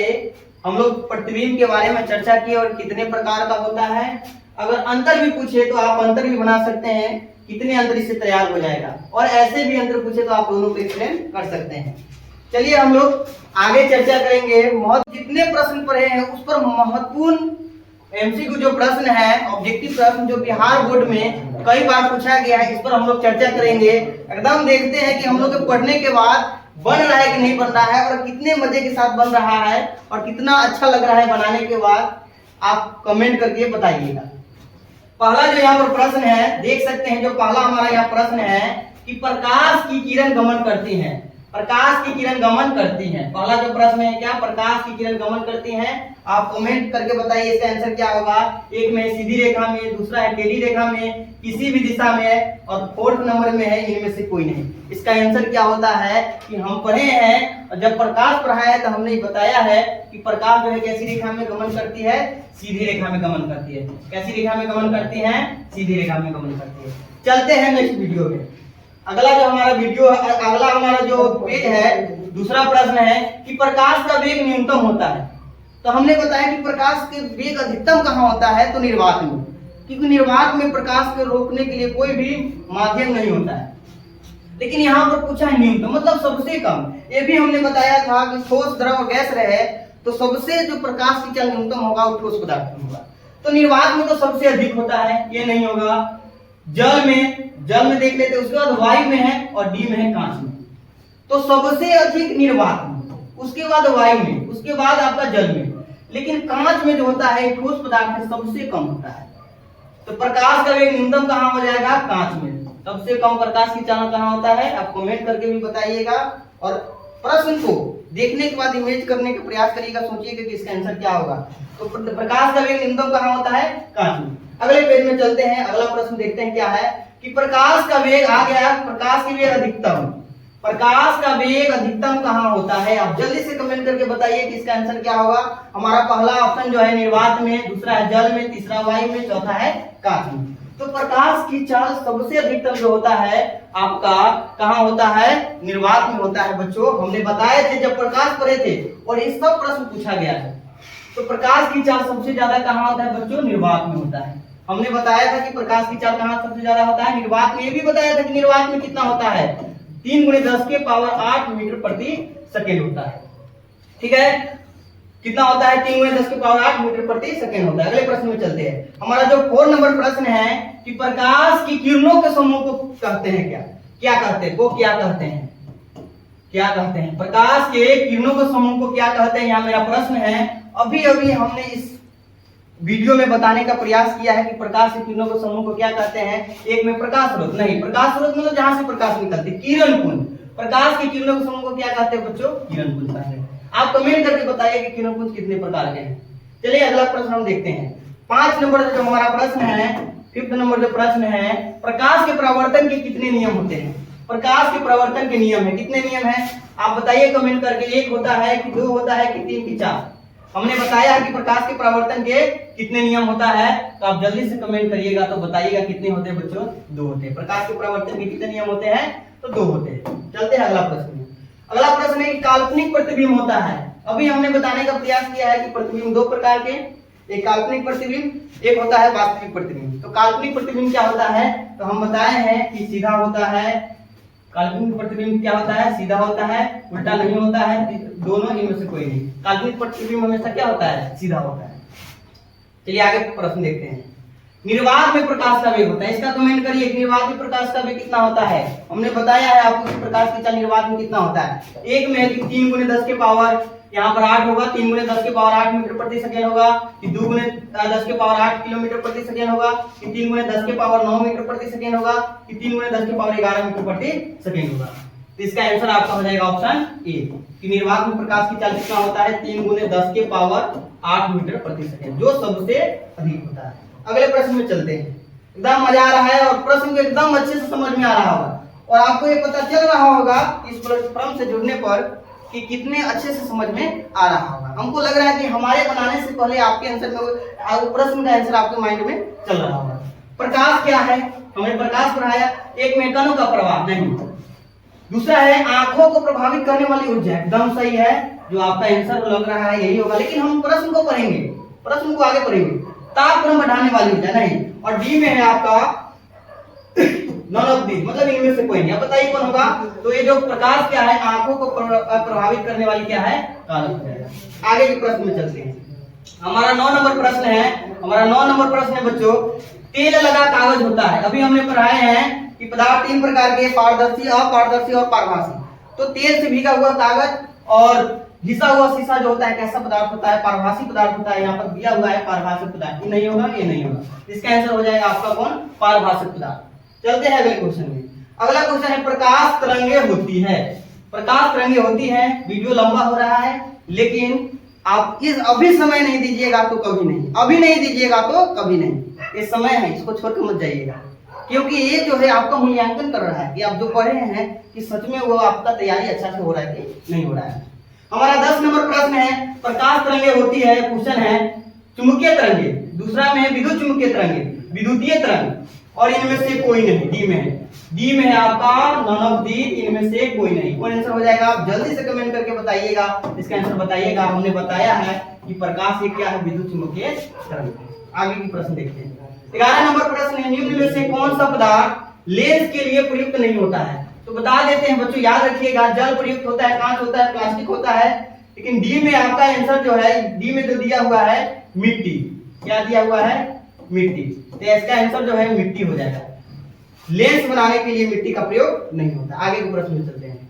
हम लोग प्रतिबिंब के बारे में चर्चा की और कितने प्रकार का होता है। अगर अंतर भी पूछे तो आप अंतर भी बना सकते हैं, कितने अंतर इससे तैयार हो जाएगा, और ऐसे भी अंतर पूछे तो आप दोनों को एक्सप्लेन कर सकते हैं। चलिए हम लोग आगे चर्चा करेंगे। जितने प्रश्न पढ़े हैं उस पर महत्वपूर्ण एमसीक्यू जो प्रश्न है, ऑब्जेक्टिव प्रश्न जो बिहार बोर्ड में कई बार पूछा गया है, इस पर हम लोग चर्चा करेंगे। एकदम देखते हैं कि हम लोग के पढ़ने के बाद बन रहा है कि नहीं बन रहा है, और कितने मजे के साथ बन रहा है, और कितना अच्छा लग रहा है बनाने के बाद, आप कमेंट करके बताइएगा। पहला जो यहाँ पर प्रश्न है, देख सकते हैं, जो पहला हमारा यहाँ प्रश्न है कि प्रकाश की किरण गमन करती है। प्रकाश की किरण गमन करती है, पहला जो प्रश्न है क्या, प्रकाश की किरण गमन करती है। आप कमेंट करके बताइए इसका आंसर क्या होगा। एक में सीधी रेखा में, दूसरा है टेढ़ी रेखा में, किसी भी दिशा में, और फोर्थ नंबर में है इनमें से कोई नहीं। इसका आंसर क्या होता है कि हम पढ़े हैं, और जब प्रकाश पढ़ाया है तो हमने बताया है कि प्रकाश जो है कैसी रेखा में गमन करती है, सीधी रेखा में गमन करती है। कैसी रेखा में गमन करती है, सीधी रेखा में गमन करती है। चलते हैं नेक्स्ट वीडियो में। अगला हमारा जो पेज है, दूसरा प्रश्न है कि प्रकाश का वेग न्यूनतम होता है। तो हमने बताया कि प्रकाश के वेग अधिकतम कहाँ होता है, तो निर्वात में, क्योंकि निर्वात में प्रकाश को रोकने के लिए कोई भी माध्यम नहीं होता है। लेकिन यहाँ पर पूछा है न्यूनतम, मतलब सबसे कम। ये भी हमने बताया था कि ठोस, द्रव और गैस रहे तो सबसे जो प्रकाश की चाल न्यूनतम होगा वो ठोस पदार्थ में होगा। तो निर्वात में तो सबसे अधिक होता है, ये नहीं होगा। जल में देख लेते, उसके बाद वायु में है, और डी में है कांच में। तो सबसे अधिक निर्वात में, उसके बाद वायु में, उसके बाद आपका जल में। लेकिन कांच में जो होता है ठोस पदार्थ में सबसे कम होता है। तो प्रकाश का वेग न्यूनतम कहाँ हो जाएगा, कांच में। सबसे कम प्रकाश की चाल कहाँ होता है, आप कमेंट करके भी बताइएगा, और प्रश्न को देखने के बाद इमेज करने का प्रयास करिएगा, सोचिएगा कि इसका आंसर क्या होगा। तो प्रकाश का वेग न्यूनतम कहाँ होता है, कांच में। अगले पेज में चलते हैं, अगला प्रश्न देखते हैं क्या है कि प्रकाश का वेग आ गया, प्रकाश का वेग अधिकतम। प्रकाश का वेग अधिकतम कहाँ होता है, आप जल्दी से कमेंट करके बताइए कि इसका आंसर क्या होगा। हमारा पहला ऑप्शन जो है निर्वात में, दूसरा है जल में, तीसरा वायु में, चौथा है कांच में। तो प्रकाश की चाल सबसे अधिकतम जो होता है आपका कहाँ होता है, निर्वात में होता है। बच्चों हमने बताए थे जब प्रकाश पढ़े थे, और ये सब प्रश्न पूछा गया है। तो प्रकाश की चाल सबसे ज्यादा कहाँ होता है बच्चों, निर्वात में होता है। हमने बताया था कि प्रकाश की चाल कहाँ सबसे ज्यादा होता है, निर्वात में। ये भी बताया था कि निर्वात में कितना होता है, 3 × 10⁸ मीटर प्रति सेकेंड होता है। ठीक है, कितना होता है, 3 × 10⁸ मीटर प्रति सेकेंड होता है। अगले प्रश्न में चलते हैं। हमारा जो 4 नंबर प्रश्न है कि प्रकाश की किरणों के समूह को कहते हैं क्या कहते हैं, प्रकाश के किरणों के समूह को क्या कहते हैं, यहाँ मेरा प्रश्न है। अभी हमने इस वीडियो में बताने का प्रयास किया है कि प्रकाश के किरणों के समूह को क्या कहते हैं। एक में प्रकाश स्रोत, नहीं, प्रकाश स्रोत मतलब जहां से प्रकाश निकलती, किरण पुंज। प्रकाश के किरणों के समूह को क्या कहते हैं बच्चों, किरण पुंज कहते हैं। आप कमेंट करके बताइए कि किरण पुंज कितने प्रकार के हैं। चलिए अगला प्रश्न हम देखते हैं। 5 नंबर जो हमारा प्रश्न है, 5th नंबर जो प्रश्न है, प्रकाश के परावर्तन के कितने नियम होते हैं। प्रकाश के परावर्तन के नियम है, कितने नियम है आप बताइए कमेंट करके। 1 होता है कि 2 होता है कि 3 कि 4। हमने बताया है कि प्रकाश के परावर्तन के कितने नियम होता है, तो आप जल्दी से कमेंट करिएगा तो बताइएगा कितने होते हैं बच्चों, 2 होते हैं। प्रकाश के परावर्तन के कितने नियम होते हैं, तो 2 होते हैं। चलते हैं अगला प्रश्न में। अगला प्रश्न है कि काल्पनिक प्रतिबिंब होता है। अभी हमने बताने का प्रयास किया है कि प्रतिबिंब 2 प्रकार के, एक काल्पनिक प्रतिबिंब, एक होता है वास्तविक प्रतिबिंब। तो काल्पनिक प्रतिबिंब क्या होता है, तो हम बताए हैं कि सीधा होता है। काल्पनिक प्रतिबिंब क्या होता है, सीधा होता है, उल्टा नहीं होता है, दोनों इनमें से कोई नहीं। काल्पनिक प्रतिबिंब हमेशा क्या होता है, सीधा होता है। चलिए आगे प्रश्न देखते हैं। निर्वात में प्रकाश का वेग होता है, इसका कमेंट करिए। निर्वात में प्रकाश का वेग कितना होता है, हमने बताया है आपको कि प्रकाश की चाल निर्वात में कितना होता है। एक में है कि 3 × 10 के पावर यहाँ पर 8 होगा, 3 × 10 के पावर 8 मीटर प्रति सेकेंड होगा, कि 2 × 10 के पावर 8 किलोमीटर प्रति सेकेंड होगा, कि 3 × 10 के पावर 9 मीटर प्रति सेकेंड होगा, कि 3 × 10 के पावर 11 मीटर प्रति सेकेंड होगा। तो इसका आंसर आपका हो जाएगा ऑप्शन ए, कि निर्वात में प्रकाश की चाल कितना होता है, 3 × 10 के पावर 8 मीटर प्रति सेकेंड, जो सबसे अधिक होता है। अगले प्रश्न में चलते हैं। एकदम मजा आ रहा है और प्रश्न को एकदम अच्छे से समझ में आ रहा होगा, और आपको ये पता चल रहा होगा इस प्लेटफॉर्म से जुड़ने पर कि कितने अच्छे से समझ में आ रहा होगा। हमको लग रहा है कि हमारे बनाने से पहले आपके आंसर में प्रश्न का आंसर आपके माइंड में चल रहा होगा। प्रकाश क्या है, हमने प्रकाश पढ़ाया। एक में कणों का प्रवाह नहीं, दूसरा है आंखों को प्रभावित करने वाली ऊर्जा, एकदम सही है, जो आपका आंसर लग रहा है यही होगा। लेकिन हम प्रश्न को पढ़ेंगे, प्रश्न को आगे पढ़ेंगे। तापक्रम बढ़ाने वाली ऊर्जा नहीं, और डी में है आपका नॉन ऑफ दी, मतलब इनमें से कोई नहीं। अब बताइए कौन होगा, तो ये जो प्रकाश क्या है, आंखों को प्रभावित करने वाली क्या है, काला। आगे के प्रश्न में चलते हैं। हमारा 9 नंबर प्रश्न है, हमारा 9 नंबर प्रश्न है बच्चों, तेल लगा कागज होता है। अभी हमने पढ़ाए हैं कि पदार्थ 3 प्रकार के, पारदर्शी, अपारदर्शी और पारभासी। तो तेल से भीगा हुआ कागज और घिसा हुआ शीशा जो होता है कैसा पदार्थ होता है, पारभासी पदार्थ होता है। यहाँ पर दिया हुआ है पारभासी पदार्थ, ये नहीं होगा, ये नहीं होगा। इसका आंसर हो जाएगा आपका कौन, पारभासी पदार्थ। चलते हैं अगले क्वेश्चन में। अगला क्वेश्चन है प्रकाश तरंगे होती है। प्रकाश तरंगे होती है। वीडियो लंबा हो रहा है, लेकिन आप इस अभी समय नहीं दीजिएगा तो कभी नहीं, अभी नहीं दीजिएगा तो कभी नहीं। ये समय है, इसको छोड़ के मत जाइएगा, क्योंकि ये जो है आपका मूल्यांकन कर रहा है कि आप जो पढ़े हैं कि सच में वो आपका तैयारी अच्छा से हो रहा है कि नहीं हो रहा है। हमारा 10 नंबर प्रश्न है, प्रकाश तरंगे होती है। क्वेश्चन है चुंबकीय तरंगे, दूसरा में है विद्युत चुंबकीय तरंगे, विद्युतीय तरंग, और इनमें से कोई नहीं। डी में है, डी में है आपका नॉन ऑफ दी, इनमें से कोई नहीं। कौन आंसर हो जाएगा, आप जल्दी से कमेंट करके बताइएगा, इसका आंसर बताइएगा। हमने बताया है कि प्रकाश ये क्या है, विद्युत चुंबकीय तरंग। आगे की प्रश्न देखते हैं। 11 नंबर प्रश्न है, निम्न में से कौन सा पदार्थ लेंस के लिए प्रयुक्त नहीं होता है। तो बता देते हैं बच्चों, याद रखिएगा, जल प्रयुक्त होता है, कांच होता है, प्लास्टिक होता है। लेकिन डी में आपका आंसर जो है, डी में जो दिया हुआ है मिट्टी, क्या दिया हुआ है, मिट्टी। तो इसका आंसर जो है मिट्टी हो जाएगा। लेंस बनाने के लिए मिट्टी का प्रयोग नहीं होता। आगे के प्रश्न में चलते हैं।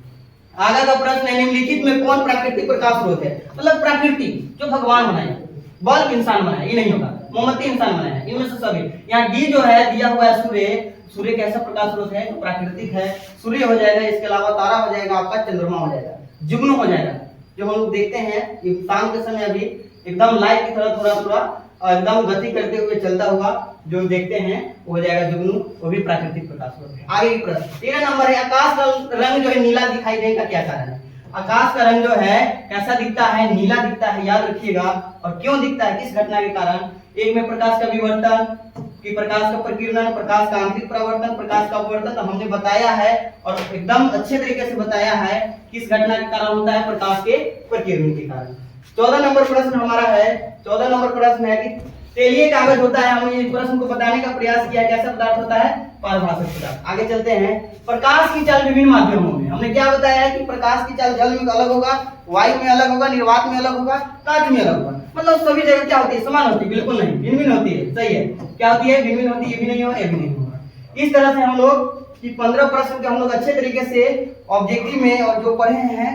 आगे का प्रश्न है, निम्नलिखित में कौन प्राकृतिक प्रकाश स्रोत है, मतलब प्रकृति जो भगवान बनाए, बल्ब इंसान बनाए, ये नहीं होगा, मोमबत्ती इंसान बनाया, इनमें से सभी। यहाँ डी जो है दिया हुआ है सूर्य। सूर्य कैसा प्रकाश स्रोत है, तो प्राकृतिक है, सूर्य हो जाएगा। इसके अलावा तारा हो जाएगा, आपका चंद्रमा हो जाएगा, जुगनू हो जाएगा, जो हम लोग देखते हैं शाम के समय अभी एकदम लाइट की तरह थोड़ा थोड़ा एकदम गति करते हुए चलता हुआ जो देखते हैं वो हो जाएगा जुगनू, वो भी प्राकृतिक प्रकाश स्रोत है। आगे की प्रश्न 13 नंबर है, आकाश का रंग जो है नीला दिखाई देने का क्या कारण है। आकाश का रंग जो है कैसा दिखता है, नीला दिखता है, याद रखिएगा। और क्यों दिखता है, किस घटना के कारण। एक में प्रकाश का विवर्तन, कि प्रकाश का प्रकीर्णन, प्रकाश का आंतरिक परावर्तन, प्रकाश का अपवर्तन, तो हमने बताया है और एकदम अच्छे तरीके से बताया है किस घटना के कारण होता है, प्रकाश के प्रकीर्णन के कारण। 14 नंबर प्रश्न हमारा है, 14 नंबर प्रश्न है कि तेलीय कागज होता है। हमने इस प्रश्न को बताने का प्रयास किया, कैसा पदार्थ होता है, पारभाषक पदार्थ। आगे चलते हैं। प्रकाश की चाल विभिन्न माध्यमों में, हमने क्या बताया है कि प्रकाश की चाल जल में अलग होगा, वायु में अलग होगा, निर्वात में अलग होगा, कांच में अलग होगा। मतलब सभी जगह क्या होती है, समान होती है, बिल्कुल नहीं, भिन्न भिन्न होती है। सही है, क्या होती है, भिन्न भिन्न होती है, ये भी नहीं होगा, ये भी नहीं होगा। इस तरह से हम लोग कि 15 प्रश्न के हम लोग अच्छे तरीके से ऑब्जेक्टिव में और जो पढ़े हैं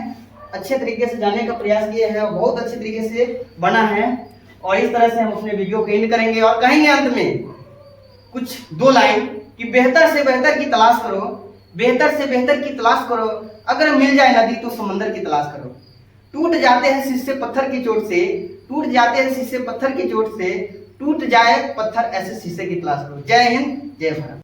अच्छे तरीके से जानने का प्रयास किए हैं और बहुत अच्छे तरीके से बना है। और इस तरह से हम अपने वीडियो को एंड करेंगे और कहेंगे अंत में कुछ 2 लाइन कि बेहतर से बेहतर की तलाश करो, बेहतर से बेहतर की तलाश करो। अगर मिल जाए नदी तो समंदर की तलाश करो। टूट जाते हैं शीशे पत्थर की चोट से, टूट जाते हैं शीशे पत्थर की चोट से, टूट जाए पत्थर ऐसे शीशे की तलाश करो। जय हिंद, जय भारत।